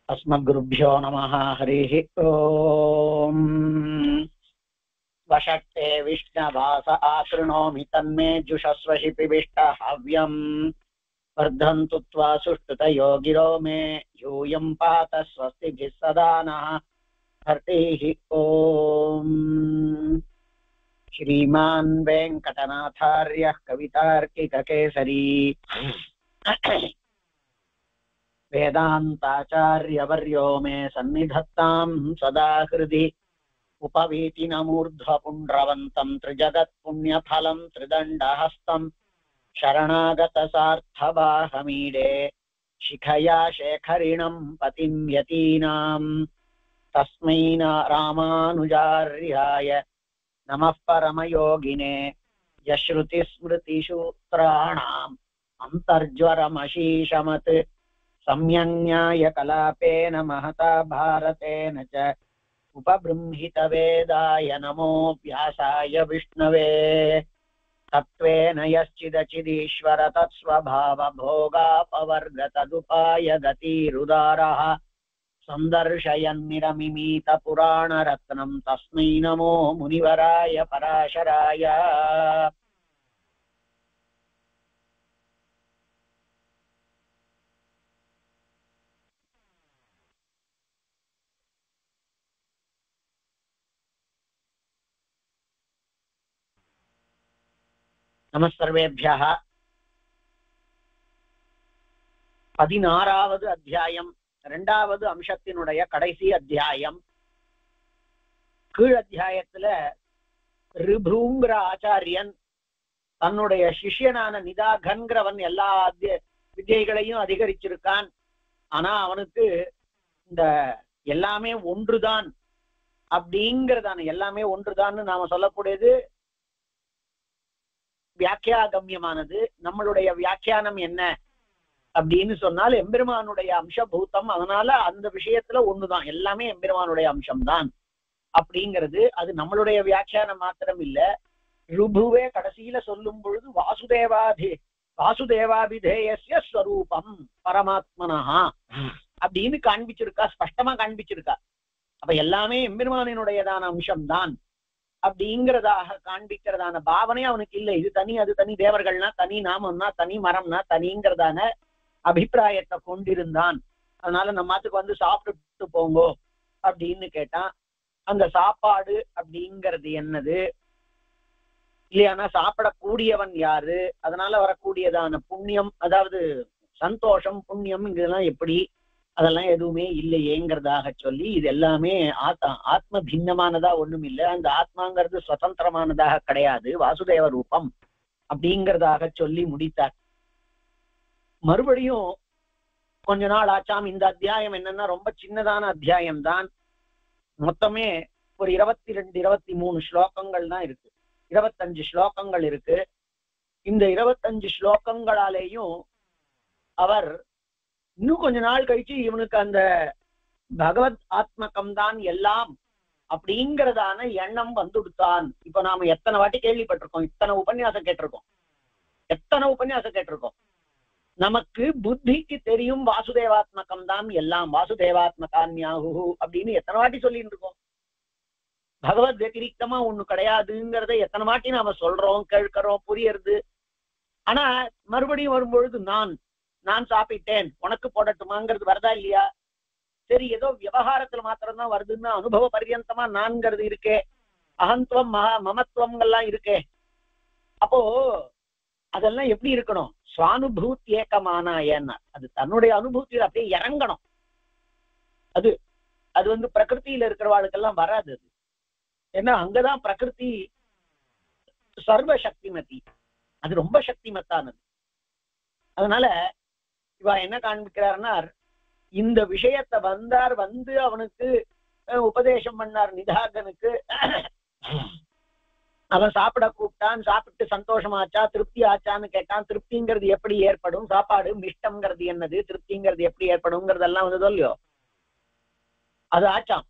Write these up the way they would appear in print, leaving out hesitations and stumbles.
अस्मद्गुरुभ्यो नमः। हरिः ओम्। वषट्ते विष्णवास आकृणोमि तन्मे जुषस्वहि पिविष्टहव्यम्। वर्धन्तु त्वा सुष्ठुतयो गिरो मे यूयं पात स्वस्तिभिः सदा नः। हरिः ओम्। श्रीमान् वेङ्कटनाथार्यः कवितार्किककेसरी वेदान्ताचार्यवर्यो मे सन्निधत्तां सदा हृदि। उपवीतिनमूर्ध्वपुण्ड्रवन्तं त्रिजगत्पुण्यफलं त्रिदण्डहस्तं शरणागतसार्थवाहमीडे शिखया शेखरिणं पतिं यतीनां तस्मै रामानुजार्याय नमः परमयोगिने। यश्रुतिस्मृतिसूत्राणाम् अन्तर्ज्वरमशीशमत् सम्यन्यायकलापेन महता भारतेन च उपबृंहितवेदाय नमो व्यासाय विष्णवे। तत्त्वेन यश्चिदचिदीश्वर तत्स्वभावभोगापवर्गतदुपाय गतिरुदारः सन्दर्शयन्निरमिमीतपुराणरत्नं तस्मै नमो मुनिवराय पराशराय। நமஸ்தர்வேभ्यः। 16வது அத்தியாயம், 2வது அம்சத்தினுடைய கடைசி அத்தியாயம். கீழ் அத்தியாயத்துல ரிபுங்கிற ஆச்சாரியன் தன்னுடைய சிஷ்யனான நிதாகன்கிறவன் எல்லா வித்யைகளையும் அதிகரிச்சிருக்கான். ஆனா அவனுக்கு இந்த எல்லாமே ஒன்றுதான் அப்படிங்கிறதான எல்லாமே ஒன்றுதான் நாம சொல்லக்கூடியது வியாக்கியாகமியமானது. நம்மளுடைய வியாக்கியானம் என்ன அப்படின்னு சொன்னால் எம்பெருமானுடைய அம்சபூதம். அதனால அந்த விஷயத்துல ஒண்ணுதான், எல்லாமே எம்பெருமானுடைய அம்சம்தான் அப்படிங்கிறது. அது நம்மளுடைய வியாக்கியானம் மாத்திரம் இல்ல. ருபுவே கடைசியில சொல்லும் பொழுது வாசுதேவாபிதேயஸ்ய ஸ்வரூபம் பரமாத்மனஹா அப்படின்னு காண்பிச்சிருக்கா, ஸ்பஷ்டமா காண்பிச்சிருக்கா. அப்ப எல்லாமே எம்பெருமானினுடையதான அம்சம்தான் அப்படிங்கிறதாக காண்பிக்கிறதான பாவனை அவனுக்கு இல்லை. இது தனி அது தனி, தேவர்கள்னா தனி, நாமம்னா தனி, மரம்னா தனிங்கிறதான அபிப்பிராயத்தை கொண்டிருந்தான். அதனால நம்ம மாத்துக்கு வந்து சாப்பிட்டு போங்கோ அப்படின்னு கேட்டான். அந்த சாப்பாடு அப்படிங்கிறது என்னது இல்லையானா சாப்பிடக்கூடியவன் யாரு, அதனால வரக்கூடியதான புண்ணியம், அதாவது சந்தோஷம் புண்ணியம் இதெல்லாம் எப்படி, அதெல்லாம் எதுவுமே இல்லையேங்கிறதாக சொல்லி இது எல்லாமே ஆத்ம பின்னமானதா ஒண்ணும் இல்லை. அந்த ஆத்மாங்கிறது சுதந்திரமானதாக கிடையாது, வாசுதேவ ரூபம் அப்படிங்கிறதாக சொல்லி முடித்தார். மறுபடியும் கொஞ்ச நாள் ஆச்சாம். இந்த அத்தியாயம் என்னன்னா ரொம்ப சின்னதான அத்தியாயம் தான். மொத்தமே ஒரு 22-23 ஸ்லோகங்கள் தான் இருக்கு. 25 ஸ்லோகங்கள் இருக்கு. இந்த 25 ஸ்லோகங்களாலேயும் அவர் இன்னும் கொஞ்ச நாள் கழிச்சு இவனுக்கு அந்த பகவத் ஆத்மகம் தான் எல்லாம் அப்படிங்கிறதான எண்ணம் வந்துடுத்தான். இப்ப நாம எத்தனை வாட்டி கேள்விப்பட்டிருக்கோம், எத்தனை உபன்யாசம் கேட்டிருக்கோம். நமக்கு புத்திக்கு தெரியும் வாசுதேவாத்மகம் தான் எல்லாம், வாசுதேவாத்மகான்யாகு அப்படின்னு எத்தனை வாட்டி சொல்லிட்டு இருக்கோம். பகவத் வத்திரிக்தமா ஒண்ணு கிடையாதுங்கிறத எத்தனை வாட்டி நாம சொல்றோம், கேட்கிறோம், புரியறது. ஆனா மறுபடியும் வரும்பொழுது நான் சாப்பிட்டேன் உனக்கு போடட்டுமாங்கிறது வருதா இல்லையா? சரி, ஏதோ விவகாரத்துல மாத்திரம்தான் வருதுன்னா அனுபவ பர்யந்தமா நான்கிறது இருக்கே, அகந்துவம் மமத்துவங்கள்லாம் இருக்கே. அப்போ அதெல்லாம் எப்படி இருக்கணும்? சுவானுபூத் ஏக்கமான ஏன்னா அது தன்னுடைய அனுபூத்தியில் அப்படியே இறங்கணும். அது அது வந்து பிரகிருத்தியில இருக்கிறவாளுக்கெல்லாம் வராது. அது ஏன்னா அங்கதான் பிரகிருதி சர்வ சக்திமதி, அது ரொம்ப சக்திமத்தானது. அதனால இவ என்ன காண்பிக்கிறார்னா, இந்த விஷயத்தை வந்து அவனுக்கு உபதேசம் பண்ணார் நிதாகனுக்கு. அவன் சாப்பிட கூப்பிட்டான், சாப்பிட்டு சந்தோஷமாச்சா திருப்தி ஆச்சான்னு கேட்டான். திருப்திங்கிறது எப்படி ஏற்படும், சாப்பாடு மிஷ்டம்ங்கிறது என்னது, திருப்திங்கிறது எப்படி ஏற்படும்ங்கிறதெல்லாம் வந்து சொல்லியோ அது ஆச்சாம்.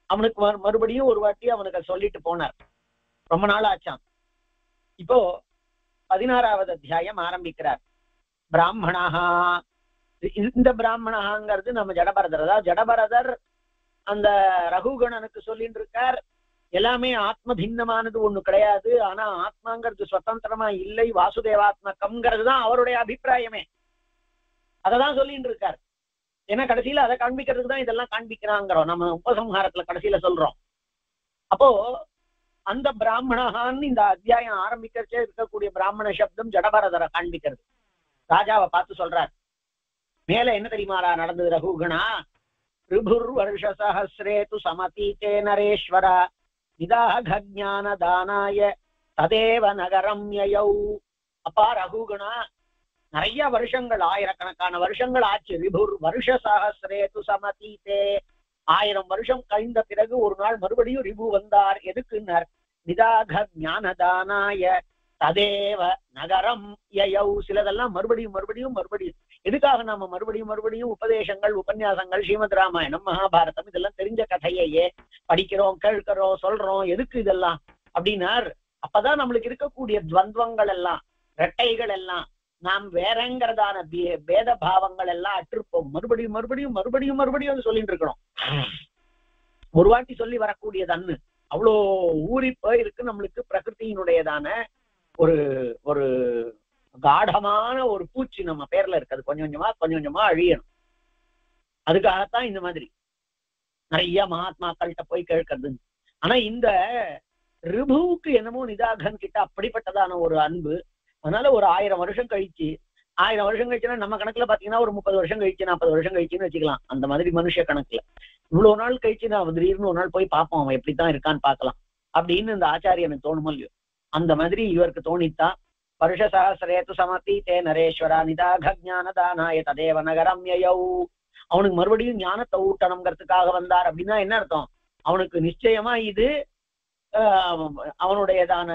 அவனுக்கு மறுபடியும் ஒரு வாட்டி அவனுக்கு சொல்லிட்டு போனார். ரொம்ப நாள் ஆச்சாம். இப்போ 16வது அத்தியாயம் ஆரம்பிக்கிறார். பிராமணா இந்த பிராமணாங்கிறது நம்ம ஜடபரதர். அதாவது ஜடபரதர் அந்த ரகுகணனுக்கு சொல்லிட்டு இருக்கார், எல்லாமே ஆத்ம பின்னமானது ஒண்ணு கிடையாது, ஆனா ஆத்மாங்கிறது சுதந்திரமா இல்லை, வாசுதேவாத்மகம்ங்கிறது தான் அவருடைய அபிப்பிராயமே. அததான் சொல்லிட்டு இருக்கார். ஏன்னா கடைசியில அதை காண்பிக்கிறதுக்கு தான் இதெல்லாம் காண்பிக்கிறாங்கிறோம் நம்ம உபசம்ஹாரத்துல கடைசியில சொல்றோம். அப்போ அந்த பிராமணான்னு இந்த அத்தியாயம் ஆரம்பிக்கிறச்சே இருக்கக்கூடிய பிராமண சப்தம் ஜடபரதரை காண்பிக்கிறது. ராஜாவை பார்த்து சொல்றார், மேல என்ன தெரியுமாடா நடந்தது ரகுகணா? ரிபுர் வருஷ சஹஸ்ரே து சமதீதே நரேஸ்வர நிதாக ஞான தானாய ததேவ நகரம் யயௌ. அப்பா ரகுகணா, நிறைய வருஷங்கள், ஆயிரக்கணக்கான வருஷங்கள் ஆச்சு. ரிபுர் வருஷ சஹஸ்ரே து சமதீதே, 1000 வருஷம் கழிந்த பிறகு ஒரு நாள் மறுபடியும் ரிபு வந்தார். எதுக்குன்னார்? நிதாக ஞானதானாய ததேவ நகரம் யயௌ. சிலதெல்லாம் மறுபடியும் மறுபடியும் மறுபடியும் எதுக்காக நாம மறுபடியும் மறுபடியும் உபதேசங்கள், உபன்யாசங்கள், ஸ்ரீமத் ராமாயணம், மகாபாரதம் இதெல்லாம் தெரிஞ்ச கதையையே படிக்கிறோம், கேட்கிறோம், சொல்றோம். எதுக்கு இதெல்லாம் அப்படின்னார்? அப்பதான் நம்மளுக்கு இருக்கக்கூடிய துவந்தங்கள் எல்லாம், இரட்டைகள் எல்லாம், நாம் வேறங்கிறதான பேத பாவங்கள் எல்லாம் அற்றுப்போம். மறுபடியும் மறுபடியும் மறுபடியும் மறுபடியும் சொல்லிட்டு இருக்கணும். ஒரு வாட்டி சொல்லி வரக்கூடியதன்னு அவ்வளோ ஊறி போயிருக்கு நம்மளுக்கு. பிரகிருத்தியினுடையதான ஒரு ஒரு காடமான ஒரு பூச்சி நம்ம பேர்ல இருக்குது. கொஞ்சம் கொஞ்சமா கொஞ்சம் கொஞ்சமா அழியணும். அதுக்காகத்தான் இந்த மாதிரி நிறைய மகாத்மாக்கள்கிட்ட போய் கேட்கறது. ஆனா இந்த ரிபுவுக்கு என்னமோ நிதாகன் கிட்ட அப்படிப்பட்டதான ஒரு அன்பு. அதனால ஒரு 1000 வருஷம் கழிச்சு, 1000 வருஷம் கழிச்சுன்னா நம்ம கணக்குல பாத்தீங்கன்னா ஒரு 30 வருஷம் கழிச்சு, 40 வருஷம் கழிச்சுன்னு வச்சுக்கலாம். அந்த மாதிரி மனுஷ கணக்குல இவ்வளவு நாள் கழிச்சு நான் திடீர்னு ஒரு நாள் போய் பார்ப்போம், அவன் எப்படித்தான் இருக்கான்னு பார்க்கலாம் அப்படின்னு இந்த ஆச்சாரியனுக்கு தோணுமோ இல்லையோ, அந்த மாதிரி இவருக்கு தோணித்தான். வருஷ சஹஸ்ரேது சமதீதே நரேஸ்வரா நிதாக ஞான தானாய ததேவ நகரம் யயௌ. அவனுக்கு மறுபடியும் ஞானத்தை ஊட்டணுங்கிறதுக்காக வந்தார். அப்படின்னா என்ன அர்த்தம்? அவனுக்கு நிச்சயமா இது அவனுடையதான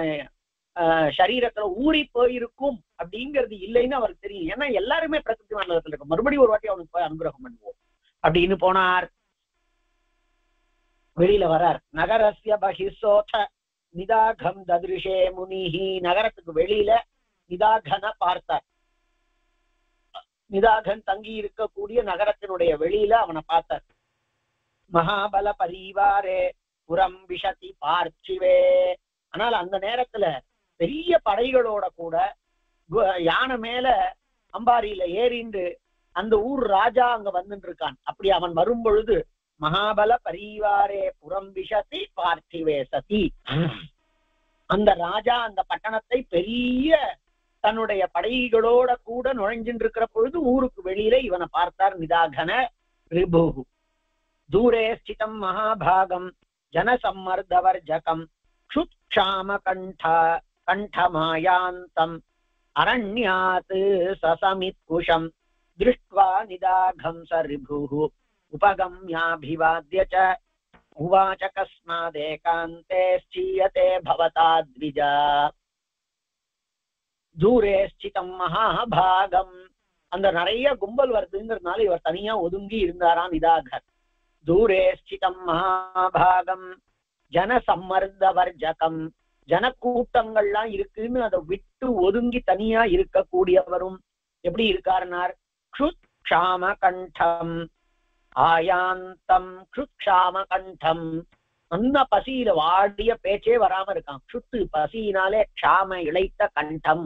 சரீரத்துல ஊறி போயிருக்கும் அப்படிங்கிறது இல்லைன்னு அவருக்கு தெரியும். ஏன்னா எல்லாருமே பிரகிருதி மண்டலத்துல இருக்கும். மறுபடியும் ஒரு வாட்டி அவனுக்கு போய் அனுகிரகம் பண்ணுவோம் அப்படின்னு போனார். வெளியில வரார். நகரஸ்ய பகிசோத நிதாகம் ததிருஷே முனிஹி. நகரத்துக்கு வெளியில நிதாகனை பார்த்தார். நிதாகன் தங்கி இருக்கக்கூடிய நகரத்தினுடைய வெளியில அவனை பார்த்தார். மகாபல பரிவாரே புறம் விஷதி பார்ச்சிவே. ஆனால் அந்த நேரத்துல பெரிய படைகளோட கூட யானை மேல அம்பாரியில ஏறிண்டு அந்த ஊர் ராஜா அங்க வந்துட்டு இருக்கான். அப்படி அவன் வரும் பொழுது மகாபல பரிவாரே புறம் விஷதி பார்த்திவே சதி. அந்த ராஜா அந்த பட்டணத்தை பெரிய தன்னுடைய படைகளோட கூட நுழைஞ்சிட்டு இருக்கிற பொழுது ஊருக்கு வெளியில இவனை பார்த்தார் நிதாகன ரிபு. தூரே ஸ்திதம் மகாபாகம் ஜனசம்மர்தவர்ஜகம் க்ஷுத்ஷாம கண்டமாயாந்தம் அரண்யாத் சசமித்குஷம் திருஷ்ட்வா நிதாகம் ச ரிபுः உபகம்யாபிவாத்ய ச உவாச கஸ்மாதேகாந்தே ஸ்சீயதே பவதா த்விஜா. தூரே ஸ்திதம் மகாபாகம். அந்த நிறைய கும்பல் வருதுங்கிறதுனால இவர் தனியா ஒதுங்கி இருந்தாராம் நிதாகர். தூரே ஸ்திதம் மகாபாகம் ஜனசம்மர்தவர்ஜகம். ஜனக்கூட்டங்கள்லாம் இருக்குன்னு அதை விட்டு ஒதுங்கி தனியா இருக்கக்கூடியவரும் எப்படி இருக்காருனார்? க்ஷுத்ஷாம கண்டம் ஆயாந்தம். க்ஷுத்ஷாம கண்டம். அந்த பசியில வாடிய பேச்சே வராம இருக்கான். க்ஷுத்து பசியினாலே க்ஷாம இழைத்த கண்டம்.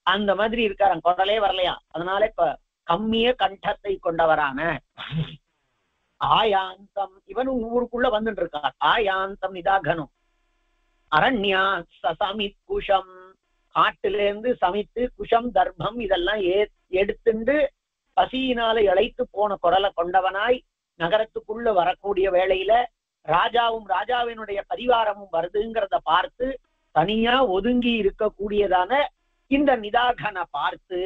அந்த மாதிரி இருக்காராம். குரலே வரலையா, அதனால இப்ப கம்மிய கண்டத்தை கொண்டவரான ஆயாந்தம். இவனும் ஊருக்குள்ள வந்துட்டு இருக்கார். ஆயாந்தம் நிதாகனும். அரண்யா சசமித் குஷம். காட்டுல இருந்து சமைத்து குஷம் தர்ப்பம் இதெல்லாம் எடுத்துண்டு பசியினால இழைத்து போன குரலை கொண்டவனாய் நகரத்துக்குள்ள வரக்கூடிய வேளையில ராஜாவும் ராஜாவினுடைய பரிவாரமும் வருதுங்கிறத பார்த்து தனியா ஒதுங்கி இருக்கக்கூடியதான இந்த நிதாகனை பார்த்து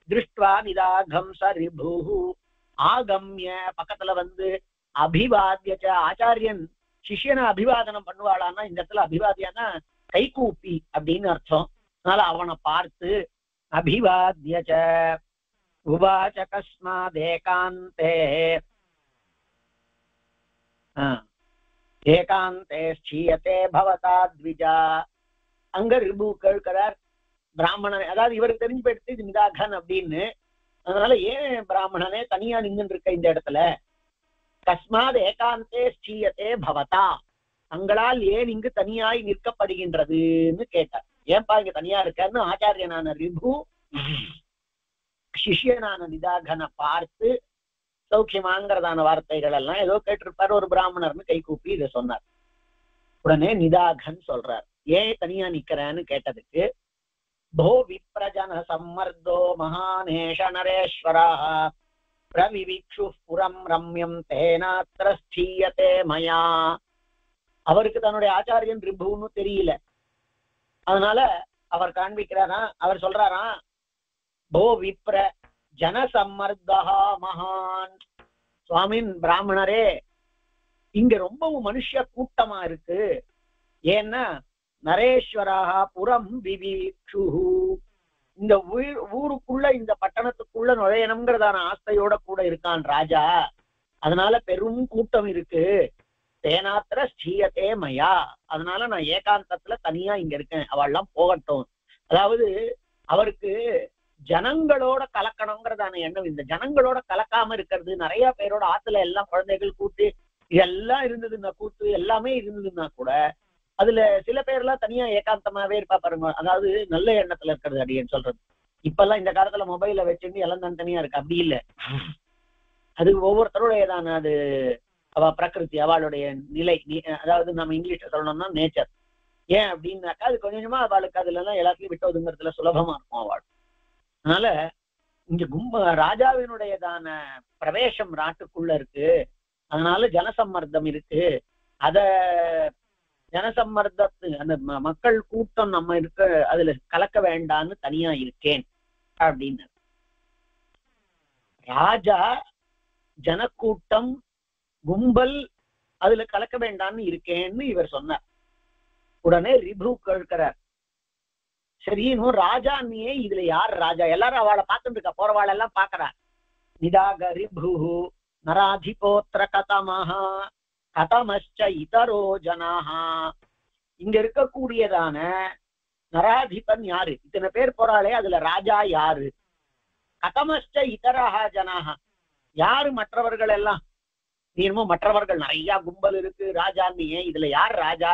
திருஷ்ட்வா நிதாகம் ச ரிபுஹு ஆகம்ய பக்கத்துல வந்து அபிவாத்ய. ஆச்சாரியன் சிஷ்யனை அபிவாதனம் பண்ணுவாளான்னா இந்த இடத்துல அபிவாதியானா கைகூப்பி அப்படின்னு அர்த்தம். அதனால அவனை பார்த்து அபிவாத்ய உவாச கஸ்மாதேகாந்தே ஏகாந்தே ஸ்சீயதே பவதா த்விஜா. அங்க ரிபு கேட்கிறார், பிராமணன், அதாவது இவருக்கு தெரிஞ்சு போயிடுத்து இது நிதாகன் அப்படின்னு. அதனால ஏன் பிராமணனே தனியா நின்று இருக்க இந்த இடத்துல, கஸ்மாத் ஏகாந்தே ஸ்ரீயத்தே பவதா, தங்களால் ஏன் இங்கு தனியாய் நிற்கப்படுகின்றதுன்னு கேட்டார். ஏன்பா இங்க தனியா இருக்காருன்னு ஆச்சாரியனான ரிபு சிஷ்யனான நிதாகனை பார்த்து சௌக்கியமாங்கிறதான வார்த்தைகள் எல்லாம் ஏதோ கேட்டிருப்பாரு. ஒரு பிராமணர்னு கை கூப்பி இதை சொன்னார். உடனே நிதாகன் சொல்றார், ஏன் தனியா நிக்கிறேன்னு கேட்டதுக்கு, போ விப்ரஜன சம்மர்தோ மகானேஷ நரேஸ்வரா பிரவிவிக்ஷு புரம் ரம்யம் தேனாத்ர ஸ்தீயதே மயா. அவருக்கு தன்னுடைய ஆச்சாரியன் ரிபுன்னு தெரியல. அதனால அவர் காண்பிக்கிறாரா, அவர் சொல்றாராம், போ விப்ர ஜனசம்மர்தா மகான், சுவாமின் பிராமணரே இங்க ரொம்பவும் மனுஷ கூட்டமா இருக்கு. ஏன்னா நரேஸ்வராக புறம் விவிக்ஷு, இந்த ஊருக்குள்ள இந்த பட்டணத்துக்குள்ள நுழையணுங்கிறதான ஆசையோட கூட இருக்கான் ராஜா. அதனால பெரும் கூட்டம் இருக்கு. தேனாத்திர ஸ்ரீயத்தே மயா, அதனால நான் ஏகாந்தத்துல தனியா இங்க இருக்கேன், அவள்லாம் போகட்டும். அதாவது அவருக்கு ஜனங்களோட கலக்கணுங்கிறதான எண்ணம். இந்த ஜனங்களோட கலக்காம இருக்கிறது, நிறைய பேரோட ஆத்துல எல்லாம் குழந்தைகள் கூட்டு இதெல்லாம் இருந்ததுன்னா, கூத்து எல்லாமே இருந்ததுன்னா கூட அதுல சில பேர்லாம் தனியா ஏகாந்தமாவே இருப்பா பாருங்க. அதாவது நல்ல எண்ணத்துல இருக்கிறது அப்படின்னு சொல்றது. இப்பெல்லாம் இந்த காலத்துல மொபைல வச்சுட்டு எல்லாம் தனியா இருக்கு, அப்படி இல்லை. அது ஒவ்வொருத்தருடையதான அது அவ பிரகிருதி, அவளுடைய நிலை. அதாவது நம்ம இங்கிலீஷ்ல சொல்லணும்னா நேச்சர். ஏன் அப்படின்னாக்கா அது கொஞ்சம் கொஞ்சமா அவளுக்கு அதுல எல்லாம் எல்லாத்தையும் விட்டு ஒதுங்கிறதுல சுலபமா இருக்கும் அவள். அதனால இங்க ராஜாவினுடையதான பிரவேசம் நாட்டுக்குள்ள இருக்கு. அதனால ஜனசம்மர்தம் இருக்கு. அத ஜனசம்மர்தத்து அந்த மக்கள் கூட்டம் நம்ம இருக்க அதுல கலக்க வேண்டான்னு தனியா இருக்கேன் அப்படின்னு. ராஜா ஜனக்கூட்டம் கும்பல் அதுல கலக்க வேண்டான்னு இருக்கேன்னு இவர் சொன்னார். உடனே ரிபு கேட்கிறார், சரி இன்னும் ராஜா நீயே, இதுல யார் ராஜா? எல்லாரும் அவளை பார்த்துட்டு இருக்கா, போறவாள் எல்லாம் பாக்குறா. நிதாக ரிபு நராதிபோத்திர கதமஹா கதமச்ச இதரோ ஜனாஹா, இங்க இருக்கக்கூடியதான நராதிபன் யாரு? இத்தனை பேர் போறாளே, அதுல ராஜா யாரு? கதமச்ச இதரஹா ஜனாஹா, யாரு மற்றவர்கள் எல்லாம்? நீனுமோ மற்றவர்கள் நிறைய கும்பல் இருக்கு, ராஜா நீயே, இதுல யார் ராஜா,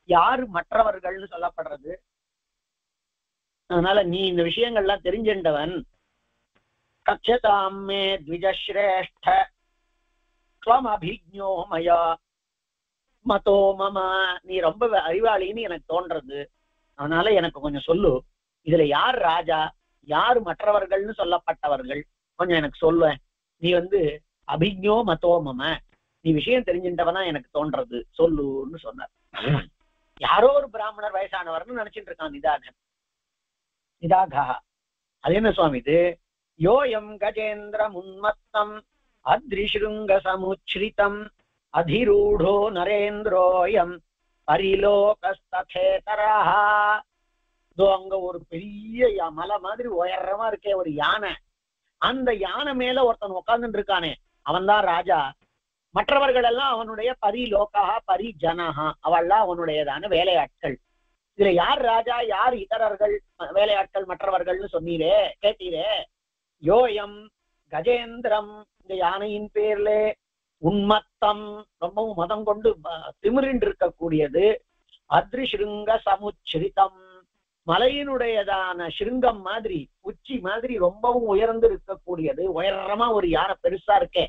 யாரு மற்றவர்கள்னு சொல்லப்படுறது? அதனால நீ இந்த விஷயங்கள்லாம் தெரிஞ்சின்றவன். கச்சதாமே த்விஜஸ்ரேஷ்ட த்வம் அபிஜ்ஞோ மயா மதோ மம, நீ ரொம்ப அறிவாளின்னு எனக்கு தோன்றது. அதனால எனக்கு கொஞ்சம் சொல்லு, இதுல யார் ராஜா, யாரு மற்றவர்கள்னு சொல்லப்பட்டவர்கள், கொஞ்சம் எனக்கு சொல்லுவேன். நீ அபிஜ்ஞோ மதோ மம, நீ விஷயம் தெரிஞ்சின்றவனா எனக்கு தோன்றது, சொல்லுன்னு சொன்னார். யாரோ ஒரு பிராமணர் வயசானவர்னு நினைச்சிட்டு இருக்கான் நிதாகா. அது என்ன சுவாமி இது? யோயம் கஜேந்திர முன்மத்தம் அத்ரிஷ்ருங்க சமுச்ரிதம் அதிரூடோ நரேந்திரோயம் பரிலோகஸ்தேதரஹ. இதோ அங்க ஒரு பெரிய மலை மாதிரி உயரமா இருக்கே ஒரு யானை, அந்த யானை மேல ஒருத்தன் உட்கார்ந்துட்டு இருக்கானே, அவன் தான் ராஜா. மற்றவர்கள் எல்லாம் அவனுடைய பரிலோகா பரிஜனஹா, அவள்லாம் அவனுடையதான வேலையாட்கள். இதுல யார் ராஜா, யார் இதரர்கள் வேலையாட்கள் மற்றவர்கள்னு சொன்னீரே, கேட்டீரே. யோயம் கஜேந்திரம், இந்த யானையின் பேர்ல, உன்மத்தம் ரொம்பவும் மதம் கொண்டு திமிரின்று இருக்கக்கூடியது, அத்ரிஷ்ருங்க சமுச்சிரிதம், மலையினுடையதான சிருங்கம் மாதிரி உச்சி மாதிரி ரொம்பவும் உயர்ந்து இருக்கக்கூடியது, உயரமா ஒரு யானை பெருசா இருக்கே,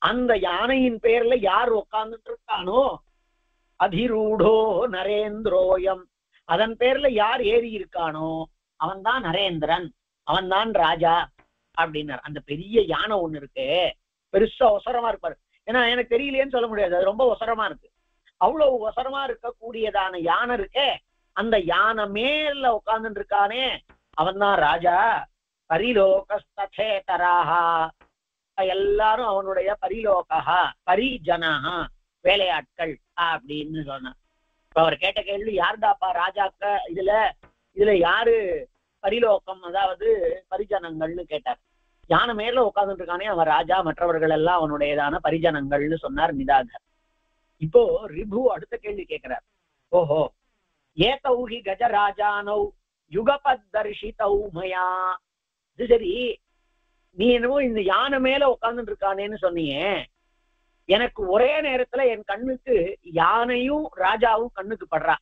அந்த யானையின் பேர்ல யார் உட்கார்ந்துட்டு இருக்கானோ, அதிரூடோ நரேந்திரோயம், அதன் பேர்ல யார் ஏறி இருக்கானோ அவன் தான் நரேந்திரன், அவன் தான் ராஜா அப்படின்னார். அந்த பெரிய யானை ஒண்ணு இருக்கு, பெருசா ஒசரமா இருப்பாரு. ஏன்னா எனக்கு தெரியலையேன்னு சொல்ல முடியாது, அது ரொம்ப ஒசரமா இருக்கு. அவ்வளவு ஒசரமா இருக்கக்கூடியதான யானை இருக்கே, அந்த யானை மேல உட்கார்ந்துட்டு இருக்கானே அவன் தான் ராஜா. பரிலோகஸ்தேதரஹா, எல்லாரும் அவனுடைய பரிலோகா பரிஜனஹா, வேலையாட்கள் அப்படின்னு சொன்னார். இப்ப அவர் கேட்ட கேள்வி, யார்தாப்பா ராஜாக்க, இதுல யாரு பரிலோகம், அதாவது பரிஜனங்கள்னு கேட்டார். யானை மேல உட்கார்ந்துட்டு இருக்கானே அவன் ராஜா, மற்றவர்கள் எல்லாம் அவனுடையதான பரிஜனங்கள்னு சொன்னார் நிதாகர். இப்போ ரிபு அடுத்த கேள்வி கேட்கிறார். ஓஹோ, ஏதௌஹி கஜராஜானௌ யுகபத் தர்ஷிதௌ மயா. இது சரி, நீ என்னமோ இந்த யானை மேல உட்கார்ந்துட்டு இருக்கானேன்னு சொன்னியே, எனக்கு ஒரே நேரத்துல என் கண்ணுக்கு யானையும் ராஜாவும் கண்ணுக்கு படுறா.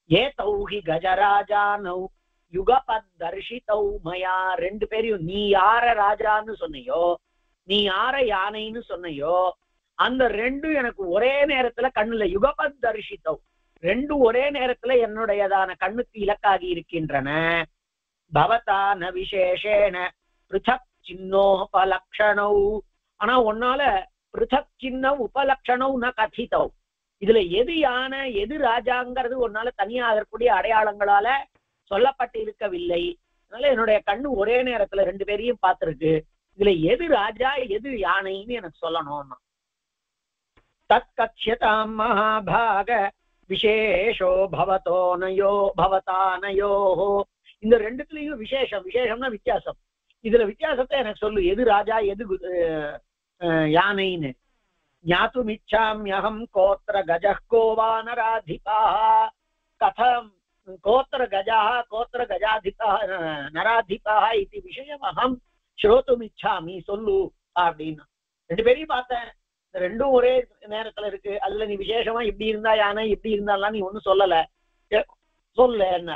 ஏ தௌஹி கஜராஜானௌ யுகபத் தர்ஷிதௌ மயா. ரெண்டு பேரையும், நீ யார ராஜான்னு சொன்னையோ, நீ யார யானைன்னு சொன்னையோ, அந்த ரெண்டும் எனக்கு ஒரே நேரத்துல கண்ணுல யுகபத் தர்ஷிதௌ, ரெண்டும் ஒரே நேரத்துல என்னுடையதான கண்ணுக்கு இலக்காகி இருக்கின்றன. பவதான விசேஷேன பிருதக் சின்னோபலக்ஷணௌ. ஆனா உன்னால பிருதக் சின்னம் உபலக்ஷணௌ ந கதிதௌ. இதுல எது யானை எது ராஜாங்கிறது உன்னால தனியா இருக்கக்கூடிய அடையாளங்களால சொல்லப்பட்டு இருக்கவில்லை. அதனால என்னுடைய கண்ணு ஒரே நேரத்துல ரெண்டு பேரையும் பார்த்திருக்கு. இதுல எது ராஜா எது யானைன்னு எனக்கு சொல்லணும். தத் கக்ஷ்யதாம் மகாபாக விசேஷோ பவதோனயோ பவதானயோ. இந்த ரெண்டுத்துலயும் விசேஷம், விசேஷம்னா வித்தியாசம். இதுல வித்தியாசத்தை எனக்கு சொல்லு, எது ராஜா எது யானைன்னு. ஞாத்துமிச்சாம்யஹம் கோத்திர கஜः கோ வா நராதிபः கதம் கோத்திர கஜः கோத்திர கஜாதிபः நராதிபः இது விஷயமஹம் ஸ்ரோதுமிச்சாமி, சொல்லு அப்படின்னு. ரெண்டு பேரையும் பார்த்தேன், ரெண்டும் ஒரே நேரத்துல இருக்கு. அதுல நீ விசேஷமா இப்படி இருந்தா யானை இப்படி இருந்தாலாம் நீ ஒண்ணும் சொல்லல, சொல்ல என்ன.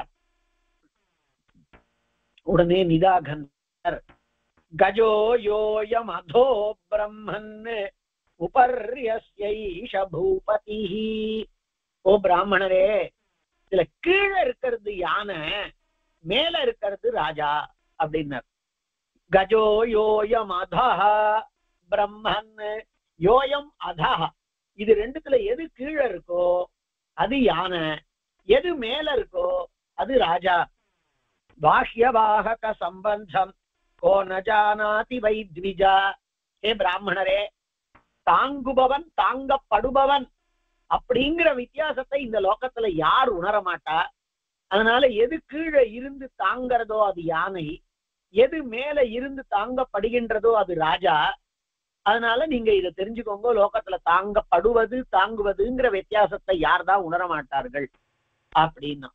உடனே நிதாகந்தர் கஜோ யோயம் அதோ பிரம்மன் உபர்யஸ்யைஷ பூபதி. ஓ பிராமணரே, இதுல கீழே இருக்கிறது யானை, மேல இருக்கிறது ராஜா அப்படின்னார். கஜோ யோயம் அதா பிரம்மன் யோயம் அதா. இது ரெண்டுத்துல எது கீழே இருக்கோ அது யானை, எது மேல இருக்கோ அது ராஜா. பாஹ்யவாஹக சம்பந்தம் கோ ந ஜானாதி வைத்விஜா. ஹே பிராமணரே, தாங்குபவன் தாங்கப்படுபவன் அப்படிங்கிற வித்தியாசத்தை இந்த லோகத்துல யார் உணர மாட்டா. அதனால எது கீழே இருந்து தாங்கிறதோ அது யானை, எது மேல இருந்து தாங்கப்படுகின்றதோ அது ராஜா. அதனால நீங்க இதை தெரிஞ்சுக்கோங்க, லோகத்துல தாங்கப்படுவது தாங்குவதுங்கிற வித்தியாசத்தை யார் தான் உணர மாட்டார்கள் அப்படின்னா.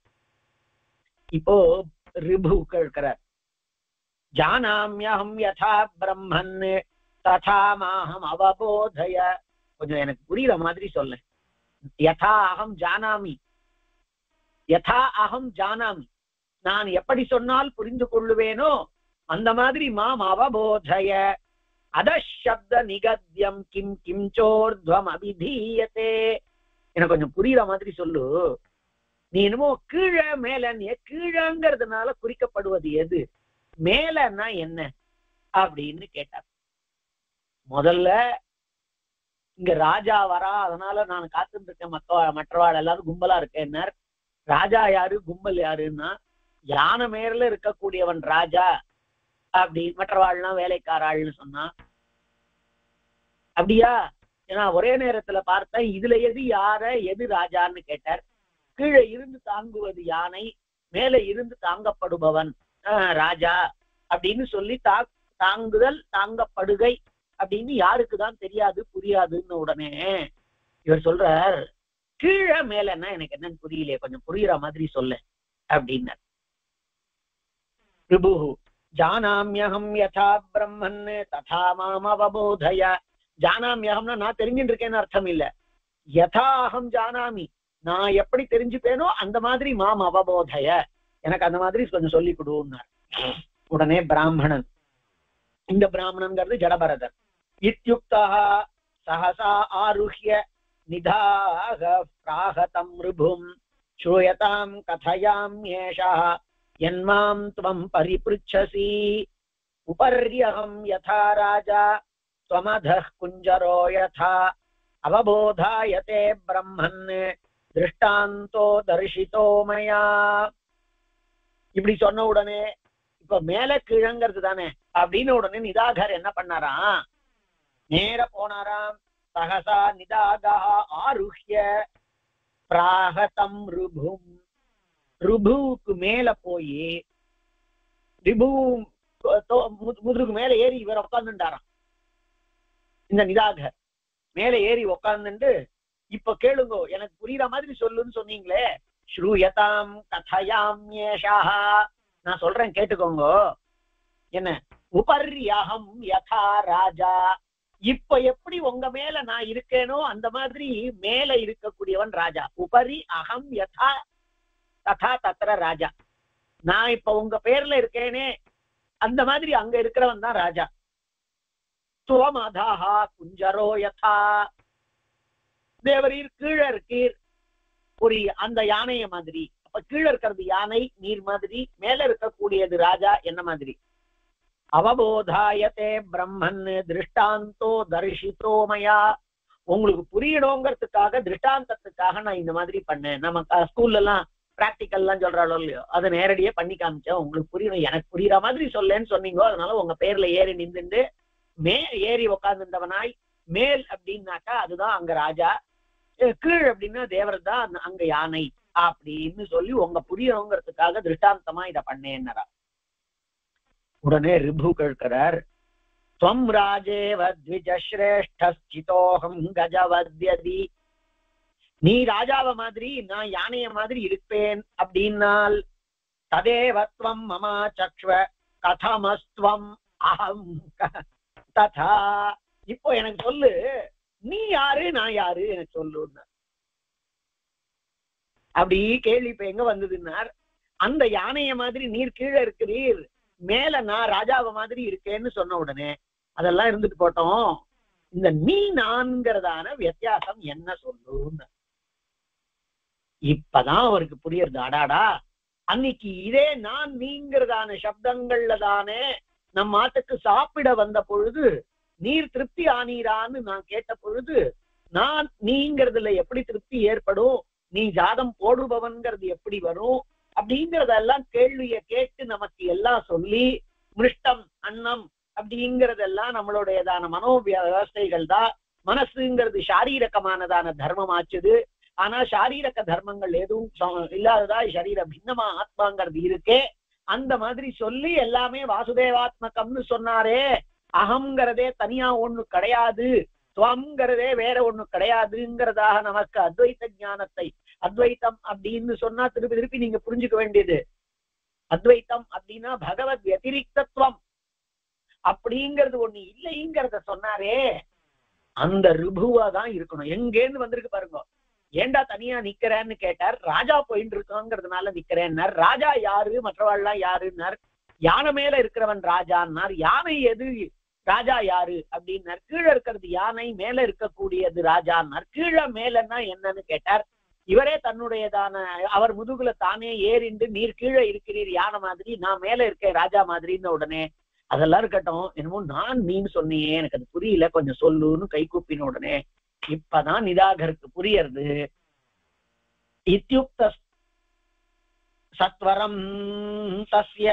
இப்போ ரிபு கேட்கிறார், ஜானாம்யஹம் யதா பிரம்மன் ததா மாஹம் அவபோதய. கொஞ்சம் எனக்கு புரியுற மாதிரி சொல்ல. யதா அகம் ஜானாமி, யதா அகம் ஜானாமி, நான் எப்படி சொன்னால் புரிந்து கொள்ளுவேனோ அந்த மாதிரி மாம் அவபோதய. அதசப்த நிகத்யம் கிம் கிம்சோர்த்வம் அபிதீயதே. எனக்கு கொஞ்சம் புரியுற மாதிரி சொல்லு. நீ என்னமோ கீழே மேல, கீழங்கிறதுனால குறிக்கப்படுவது எது, மேலன்னா என்ன அப்படின்னு கேட்டார். முதல்ல இங்க ராஜா வரா, அதனால நான் காத்துட்டு இருக்கேன், மற்றவாள் எல்லாரும் கும்பலா இருக்கேன். ராஜா யாரு கும்பல் யாருன்னா, யானை மேல இருக்கக்கூடியவன் ராஜா அப்படி, மற்றவாள்லாம் வேலைக்காராள்னு சொன்னா. அப்படியா? ஏன்னா ஒரே நேரத்துல பார்த்தேன், இதுல எது யார எது ராஜான்னு கேட்டார். கீழே இருந்து தாங்குவது யானை, மேல இருந்து தாங்கப்படுபவன் ராஜா அப்படின்னு சொல்லி தாங்குதல் தாங்கப்படுகை அப்படின்னு யாருக்குதான் தெரியாது புரியாதுன்னு உடனே இவர் சொல்றார், கீழே மேலன்னா எனக்கு என்னன்னு புரியலையே, கொஞ்சம் புரியுற மாதிரி சொல்ல அப்படின்னார். ரிபு ஜானாம்யஹம் யதா பிரம்மன் ததா மாம் அவபோதய. ஜானாம்யஹம்னா நான் தெரிஞ்சுட்டு இருக்கேன்னு அர்த்தம் இல்ல. யதா அகம் ஜானாமி, நான் எப்படி தெரிஞ்சுப்பேனோ அந்த மாதிரி மாம் அவபோதய, எனக்கு அந்த மாதிரி கொஞ்சம் சொல்லி கொடுன்னார். உடனே பிராமணன், இந்த பிராமணன்கிறது ஜடபரதர், இத்யுக்தா சஹசா ஆருஹ்ய நிதாக பிராஹதம் ரிபும் ஸ்ரூயதாம் கதயாம் ஏஷா யன்மாம் த்வம் பரிப்ருச்சசி உபர்யஹம் யதா ராஜா த்வமதஹ் குஞ்சரோ யதா அவபோதாயதே பிரம்மன் திருஷ்டாந்தோ தர்ஷிதோ மயா. இப்படி சொன்ன உடனே, இப்ப மேல கீழங்கிறது தானே அப்படின்னு உடனே நிதாகர் என்ன பண்ணாராம், நேர போனாராம். சகசா நிதாகா ஆருஹ்ய பிராஹதம் ரிபும், ரிபுவுக்கு மேல போய் ரிபு முதுகுக்கு மேல ஏறி இவர் உட்கார்ந்துட்டாராம். இந்த நிதாகர் மேல ஏறி உட்கார்ந்துட்டு, இப்ப கேளுங்கோ, எனக்கு புரியுற மாதிரி சொல்லுன்னு சொன்னீங்களே, ஸ்ரூயதாம் கதயாம்யேஷா. நான் சொல்றேன் கேட்டுக்கோங்க. என்ன? உபர்யஹம் யதா ராஜா. இப்ப எப்படி உங்க மேல நான் இருக்கேனோ அந்த மாதிரி மேல இருக்கக்கூடியவன் ராஜா. உபரி அகம் யதா ததா தத்ர ராஜா. நான் இப்ப உங்க பேர்ல இருக்கேனே அந்த மாதிரி அங்க இருக்கிறவன் தான் ராஜா. துவமதாஹா குஞ்சரோ யதா. தேவரீர் கீழே இருக்கீர் ஒரு அந்த யானைய மாதிரி. அப்ப கீழே இருக்கிறது யானை நீர் மாதிரி, மேல இருக்கக்கூடியது ராஜா என்ன மாதிரி. அவபோதாயத்தே பிரம்மன் திருஷ்டாந்தோ தரிசித்தோ மயா. உங்களுக்கு புரியணுங்கிறதுக்காக திருஷ்டாந்தத்துக்காக நான் இந்த மாதிரி பண்ணேன். நம்ம ஸ்கூல்ல எல்லாம் பிராக்டிக்கல் எல்லாம் சொல்றாளோ இல்லையோ, அதை நேரடியே பண்ணி காமிச்சேன். உங்களுக்கு புரியணும், எனக்கு புரியுற மாதிரி சொல்லேன்னு சொன்னீங்க. அதனால உங்க பேர்ல ஏறி நின்று ஏறி உட்கார்ந்துட்டவனாய். மேல் அப்படின்னாக்கா அதுதான் அங்க ராஜா, கீழ் அப்படின்னா தேவர் தான் அங்க யானை அப்படின்னு சொல்லி உங்க புரியணுங்கிறதுக்காக திருஷ்டாந்தமா இத பண்ணேன்னரா. உடனே ரிபு கேட்கிறார், துவம் ராஜேவ த்விஜஸ்ரேஷ்டோகம் கஜவத்யதி. நீ ராஜாவ மாதிரி நான் யானைய மாதிரி இருப்பேன் அப்படின்னால் ததேவத்வம் மமா சக்ஷ்வ கதமஸ்துவம் அஹம் ததா. இப்போ எனக்கு சொல்லு, நீ யாரு நான் யாரு எனக்கு சொல்லு. அப்படி கேள்வி இப்ப எங்க வந்ததுன்னார், அந்த யானைய மாதிரி நீர் கீழே இருக்கிறீர், மேல நான் ராஜாவ மாதிரி இருக்கேன்னு சொன்ன உடனே அதெல்லாம் இருந்துட்டு போட்டோம், இந்த நீ நான்கிறதான வித்தியாசம் என்ன சொல்லுன்னு. இப்பதான் அவருக்கு புரியுறது. அடாடா, அன்னைக்கு இதே நான் நீங்கிறதான சப்தங்கள்ல தானே நம் மாட்டுக்கு சாப்பிட வந்த பொழுது நீர் திருப்தி ஆனீரான்னு நான் கேட்ட பொழுது, நான் நீங்கிறதுல எப்படி திருப்தி ஏற்படும், நீ ஜாதம் போடுபவன்கிறது எப்படி வரும் அப்படிங்கறதெல்லாம் கேள்விய கேட்டு நமக்கு எல்லாம் சொல்லி, மிருஷ்டம் அன்னம் அப்படிங்கறதெல்லாம் நம்மளுடையதான மனோவியவஸ்தைகள் தான். மனசுங்கிறது சாரீரகமானதான தர்மம் ஆச்சுது. ஆனா சாரீரக தர்மங்கள் எதுவும் இல்லாததா சரீர பின்னமா ஆத்மாங்கிறது இருக்கே. அந்த மாதிரி சொல்லி எல்லாமே வாசுதேவாத்மகம்னு சொன்னாரே. அகங்கிறதே தனியா ஒண்ணு கிடையாது, துவம்ங்கிறதே வேற ஒண்ணு கிடையாதுங்கிறதாக நமக்கு அத்வைத ஞானத்தை, அத்வைத்தம் அப்படின்னு சொன்னா திருப்பி திருப்பி நீங்க புரிஞ்சுக்க வேண்டியது, அத்வைத்தம் அப்படின்னா பகவத் வதிரிக்தத்துவம் அப்படிங்கிறது ஒண்ணு இல்லைங்கிறத சொன்னாரே. அந்த ரிபுவா தான் இருக்கணும். எங்கேன்னு வந்திருக்கு பாருங்க. ஏண்டா தனியா நிக்கிறேன்னு கேட்டார். ராஜா போயிட்டு இருக்கோங்கிறதுனால நிக்கிறேன்னார். ராஜா யாரு, மற்றவாள்லாம் யாருன்னார். யானை மேல இருக்கிறவன் ராஜான்னார். யானை எது, ராஜா யாரு அப்படின்னார். கீழே இருக்கிறது யானை, மேல இருக்கக்கூடியது ராஜான்னார். கீழே மேலன்னா என்னன்னு கேட்டார். இவரே தன்னுடையதான அவர் முதுகுல தானே ஏறிண்டு, நீர் கீழே இருக்கிறீர் யானை மாதிரி, நான் மேல இருக்கேன் ராஜா மாதிரின்னு உடனே அதெல்லாம் இருக்கட்டும், என்னமோ நான் நீன்னு சொன்னியே எனக்கு அது புரியல, கொஞ்சம் சொல்லுன்னு கை கூப்பின உடனே இப்பதான் நிதாகருக்கு புரியறது. இத்யுக்த சத்வரம் தஸ்ய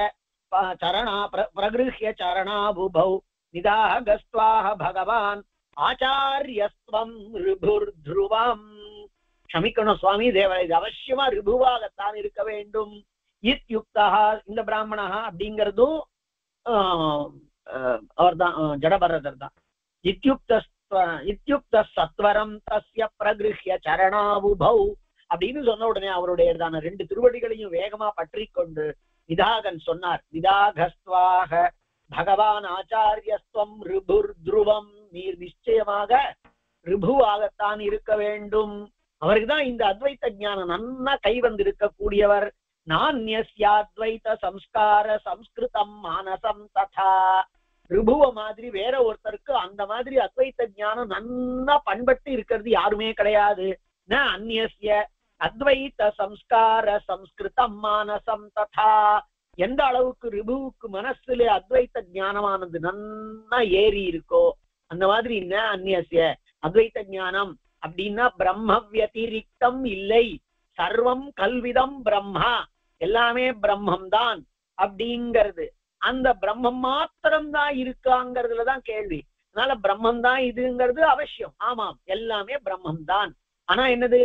சரணா பிரகிருஹ்ய சரணாபுபௌ நிதாகஸ்வாஹ பகவான் ஆச்சாரியஸ்வம் ரிபுர்த்ருவம். க்ஷமிக்கணும் சுவாமி தேவரை, இது அவசியமா ரிபுவாகத்தான் இருக்க வேண்டும். இத்யுக்தா, இந்த பிராமணா அப்படிங்கிறதும் அவர் தான், ஜடபரதர் தான். இத்யுக்த சத்வரம் தஸ்ய பிரகிருஹ்ய சரணாபுபௌ அப்படின்னு சொன்ன உடனே அவருடையதான ரெண்டு திருவடிகளையும் வேகமா பற்றி கொண்டு நிதாகன் சொன்னார், நிதாகஸ்வாக பகவான் ஆச்சாரியஸ்வம் ரிபுர்த்ருவம். நீர் நிச்சயமாக ரிபுவாகத்தான் இருக்க வேண்டும். அவருக்குதான் இந்த அத்வைத்த ஞானம் நன்னா கை வந்து இருக்கக்கூடியவர். நான்யஸ்யாத்வைத சம்ஸ்கார சம்ஸ்கிருதம் மானசம் ததா. ரிபுவ மாதிரி வேற ஒருத்தருக்கு அந்த மாதிரி அத்வைத்த ஞானம் நன்னா பண்பட்டு இருக்கிறது யாருமே கிடையாது. ந அந்நிய அத்வைத சம்ஸ்கார சம்ஸ்கிருதம் மானசம் ததா. எந்த அளவுக்கு ரிபுவுக்கு மனசுல அத்வைத்த ஞானமானது நன்னா ஏறி இருக்கோ அந்த மாதிரி ந அந்நிய அத்வைத்த ஞானம் அப்படின்னா பிரம்ம வதிரிக்தம் இல்லை, சர்வம் கல்விதம் பிரம்மா, எல்லாமே பிரம்மம் தான் அப்படிங்கிறது. அந்த பிரம்மம் மாத்திரம்தான் இருக்காங்கிறதுலதான் கேள்வி. அதனால பிரம்மம் தான் இதுங்கிறது அவசியம். ஆமாம், எல்லாமே பிரம்மம் தான். ஆனா என்னது,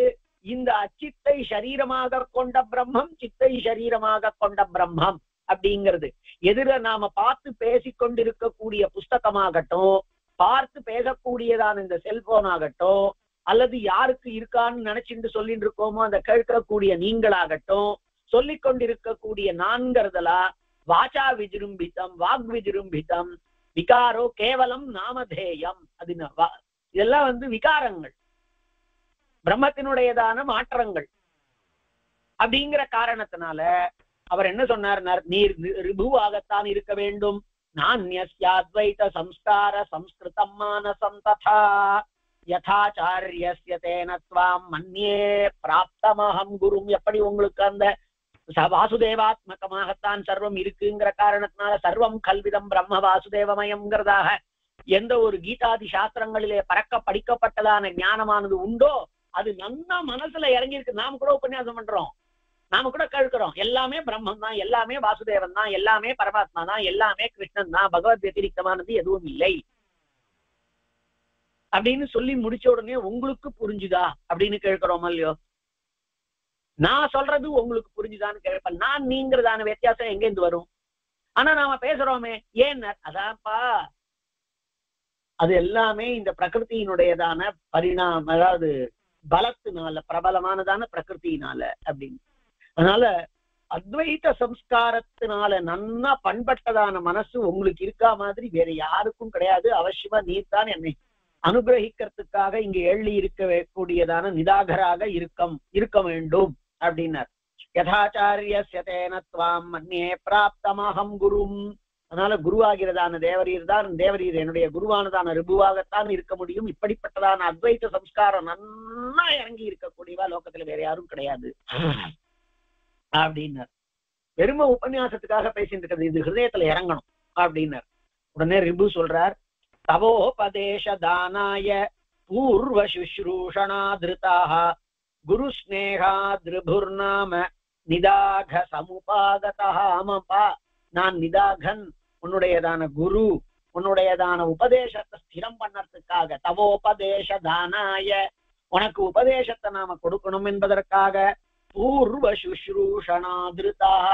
இந்த அச்சித்தை சரீரமாக கொண்ட பிரம்மம், சித்தை சரீரமாக கொண்ட பிரம்மம் அப்படிங்கிறது. எதிர நாம பார்த்து பேசிக்கொண்டிருக்கக்கூடிய புஸ்தகமாகட்டும், பார்த்து பேசக்கூடியதான இந்த செல்போன் ஆகட்டும், அல்லது யாருக்கு இருக்கான்னு நினைச்சுட்டு சொல்லிட்டு இருக்கோமோ அந்த கேட்கக்கூடிய நீங்களாகட்டும், சொல்லிக் கொண்டிருக்கக்கூடிய நான்கிறதலா வாச்சா விஜிரும்பிதம், வாக் விஜிரும்பிதம், விகாரோ கேவலம் நாமதேயம். அது இதெல்லாம் விகாரங்கள், பிரம்மத்தினுடையதான மாற்றங்கள். அப்படிங்கிற காரணத்தினால அவர் என்ன சொன்னார், நீர் ரிபுவாகத்தான் இருக்க வேண்டும். நான்யஸ்யாத்வைத சம்ஸ்கார சம்ஸ்கிருதம் மானசம் ததா யதாச்சார்யஸ்ய தேன த்வாம் மன்யே பிராப்தமஹம் குரும். எப்படி உங்களுக்கு அந்த வாசுதேவாத்மகமாகத்தான் சர்வம் இருக்குங்கிற காரணத்தினால சர்வம் கல்விதம் பிரம்ம வாசுதேவமயம்ங்கிறதாக எந்த ஒரு கீதாதி சாஸ்திரங்களிலே பறக்க படிக்கப்பட்டதான ஞானமானது உண்டோ அது நன்னா மனசுல இறங்கியிருக்கு. நாம கூட உபன்யாசம் பண்றோம், நாம கூட கேட்கிறோம், எல்லாமே பிரம்மம் தான், எல்லாமே வாசுதேவன் தான், எல்லாமே பரமாத்மா தான், எல்லாமே கிருஷ்ணன் தான், பகவத் வத்திரிக்தமானது எதுவும் இல்லை அப்படின்னு சொல்லி முடிச்ச உடனே உங்களுக்கு புரிஞ்சுதா அப்படின்னு கேட்கிறோம் இல்லையோ? நான் சொல்றது உங்களுக்கு புரிஞ்சுதான்னு கேட்பேன். நான் நீங்கிறதான வித்தியாசம் எங்கேருந்து வரும்? ஆனா நாம பேசுறோமே ஏன், அதான்ப்பா அது எல்லாமே இந்த பிரகிருத்தியினுடையதான பரிணாமம், அதாவது பலத்தினால, பிரபலமானதான பிரகிருத்தினால அப்படின்னு. அதனால அத்வைத சம்ஸ்காரத்தினால நன்னா பண்பட்டதான மனசு உங்களுக்கு இருக்கா மாதிரி வேற யாருக்கும் கிடையாது. அவசியமா நீர்தான் என்னை அனுகிரகிக்கிறதுக்காக இங்க எள்ளி இருக்க கூடியதான நிதாகராக இருக்க வேண்டும் அப்படின்னார். யதாச்சாரியஸ்ய தேன த்வாம் மன்யே பிராப்தமஹம் குரும். அதனால குருவாகிறதான தேவரீர் தான், தேவரீர் என்னுடைய குருவானதான ரிபுவாகத்தான் இருக்க முடியும். இப்படிப்பட்டதான அத்வைத சம்ஸ்காரம் நன்னா இறங்கி இருக்கக்கூடியவா லோகத்துல வேற யாரும் கிடையாது அப்படின்னார். பெருமை உபன்யாசத்துக்காக பேசிட்டு இருக்கிறது, இது ஹிருதயத்துல இறங்கணும் அப்படின்னார். உடனே ரிபு சொல்றார், தவோபதேச தானாய பூர்வ சுஷ்ரூஷணாதிருதாக குரு ஸ்நேகா திருபுர்நாம நிதாக சமுபாகதா. ஆமாப்பா, நான் நிதாகன், உன்னுடையதான குரு, உன்னுடையதான உபதேசத்தை ஸ்திரம் பண்ணறதுக்காக, தவோபதேச தானாய உனக்கு உபதேசத்தை நாம கொடுக்கணும் என்பதற்காக, பூர்வ சுஷ்ரூஷணாதிருதாக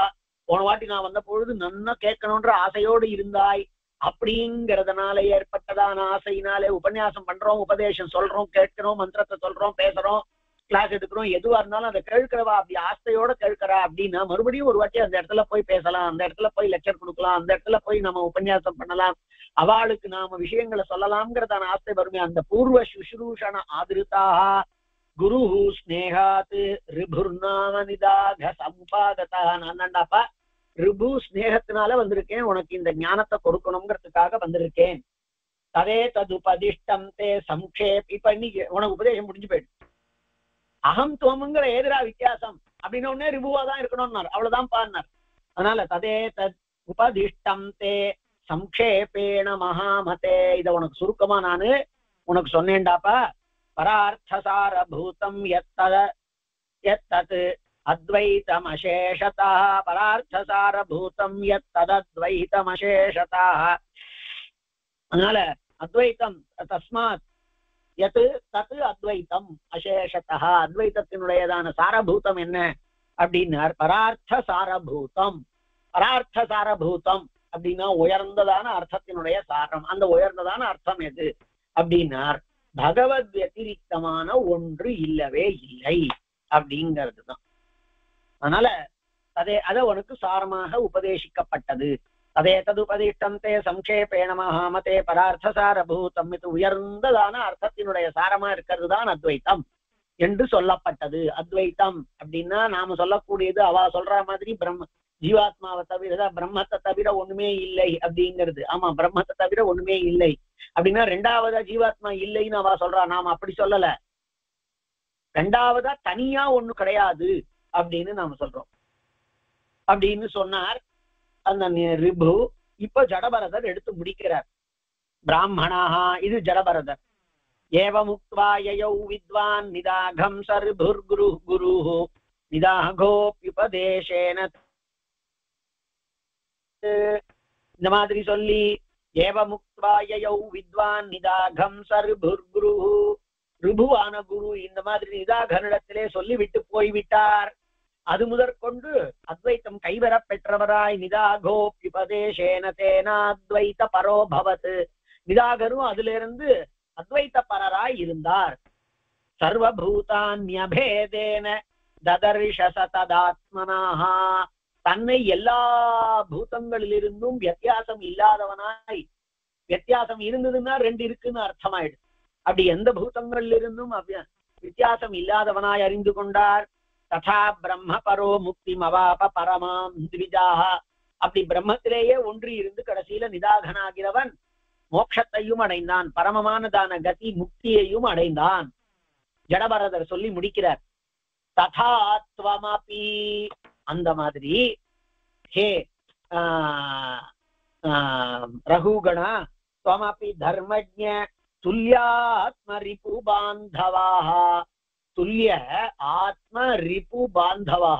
போன வாட்டி நான் வந்த பொழுது நன்னா கேட்கணும்ன்ற ஆசையோடு இருந்தாய், அப்படிங்கிறதுனால ஏற்பட்டதான ஆசையினாலே உபன்யாசம் பண்றோம், உபதேசம் சொல்றோம், கேட்கிறோம், மந்திரத்தை சொல்றோம், பேசுறோம், கிளாஸ் எடுக்கிறோம், எதுவா இருந்தாலும் அதை கேட்கிறவா அப்படி ஆசையோட கேட்கிறா அப்படின்னா மறுபடியும் ஒரு வாட்டி அந்த இடத்துல போய் பேசலாம், அந்த இடத்துல போய் லெக்சர் கொடுக்கலாம், அந்த இடத்துல போய் நம்ம உபன்யாசம் பண்ணலாம், அவளுக்கு நாம விஷயங்களை சொல்லலாம்ங்கிறதான ஆசை வருமே. அந்த பூர்வ சுஷ்ரூஷண ஆதிருதாக குரு ஸ்நேகாத் ரிபுர்நாம நிதாக சமுபாகதா. நான் தாண்டாப்பா ரிபு ஸ்நேகத்தினால வந்திருக்கேன், உனக்கு இந்த ஞானத்தை கொடுக்கணுங்கிறதுக்காக வந்திருக்கேன். ததே ததுபதிஷ்டம் தே சம்ஷேப். இப்ப இன்னைக்கு உனக்கு உபதேசம் முடிஞ்சு போயிடு. அகம் துவமுங்கிற எதிரா வித்தியாசம் அப்படின்னு ஒன்னே ரிபுவா தான் இருக்கணும்னார், அவ்வளவுதான் பாருனார். அதனால ததே தத் உபதிஷ்டம் தே சம்ஷேபேண மகாமதே. இத உனக்கு சுருக்கமா நானு உனக்கு சொன்னேன்டாப்பா. பரார்த்தசாரபூதம் யத்தத் அத்வைதமசேஷதா. பரார்த்தசாரபூதம் யத்தத்வைதமசேஷதா. அதனால அத்வைத்தம் தஸ்மாத் யத் தத் அத்வைத்தம் அசேஷதா. அத்வைத்தத்தினுடையதான சாரபூதம் என்ன அப்படின்னார், பரார்த்த சாரபூதம். பரார்த்த சாரபூதம் அப்படின்னா உயர்ந்ததான அர்த்தத்தினுடைய சாரம். அந்த உயர்ந்ததான அர்த்தம் எது அப்படின்னார், பகவத் வத்திரிக்தமான ஒன்று இல்லவே இல்லை அப்படிங்கிறது தான். அதனால அத உனக்கு சாரமாக உபதேசிக்கப்பட்டது. அதே ததுபதிஷ்டம் தே சம்ஷேபேண மகாமதே பரார்த்த சாரபூதம். இது உயர்ந்ததான அர்த்தத்தினுடைய சாரமா இருக்கிறது தான் அத்வைத்தம் என்று சொல்லப்பட்டது. அத்வைத்தம் அப்படின்னா நாம சொல்லக்கூடியது அவ சொல்ற மாதிரி ஜீவாத்மாவை தவிர, பிரம்மத்தை தவிர ஒண்ணுமே இல்லை அப்படிங்கிறது. ஆமா, பிரம்மத்தை தவிர ஒண்ணுமே இல்லை அப்படின்னா ரெண்டாவதா ஜீவாத்மா இல்லைன்னு அவ சொல்றா, நாம அப்படி சொல்லல. ரெண்டாவதா தனியா ஒண்ணு கிடையாது அப்படின்னு நாம சொல்றோம் அப்படின்னு சொன்னார் அந்த ரிபு. இப்ப ஜடபரதர் எடுத்து முடிக்கிறார். பிராமணா, இது ஜடபரதர். ஏவ முக்த்வா யயௌ வித்வான் நிதாகம் சர்புர் குரு குரு நிதாகோப்யுபதேசேன. இந்த மாதிரி சொல்லி ஏவ முக்த்வா யயௌ வித்வான் நிதாகம் சர்புர் குரு, ரிபுவான குரு இந்த மாதிரி நிதாகனிடத்திலே சொல்லிவிட்டு போய்விட்டார். அது முதற்கொண்டு அத்வைத்தம் கைவர பெற்றவராய் நிதாகோப்யுபதேசேன தேனாத்வைத பரோபவத். நிதாகரும் அதுல இருந்து அத்வைத்த பரராய் இருந்தார். சர்வபூதான்யபேதேன ததர்ஷ சததாத்மனாஹ. தன்னை எல்லா பூதங்களிலிருந்தும் வித்தியாசம் இல்லாதவனாய், வித்தியாசம் இருந்ததுன்னா ரெண்டு இருக்குன்னு அர்த்தமாயிடுது. அப்படி எந்த பூதங்களிலிருந்தும் வித்தியாசம் இல்லாதவனாய் அறிந்து கொண்டார். ததா பிரம்ம பரோ முக்தி மவாப பரமாம் த்விஜாஹ. அப்படி பிரம்மத்திலேயே ஒன்றி இருந்து கடைசியில நிதாகனாகிறவன் மோட்சத்தையும் அடைந்தான், பரமமானதான கதி முக்தியையும் அடைந்தான். ஜடபரதர் சொல்லி முடிக்கிறார். ததாத்வமபி, அந்த மாதிரி ஹே ரகுகணா त्वमपि धर्मज्ञ तुल्यात्म रिपु बांधवाः. துல்லிய ஆத்ம ரிபு பாந்தவா.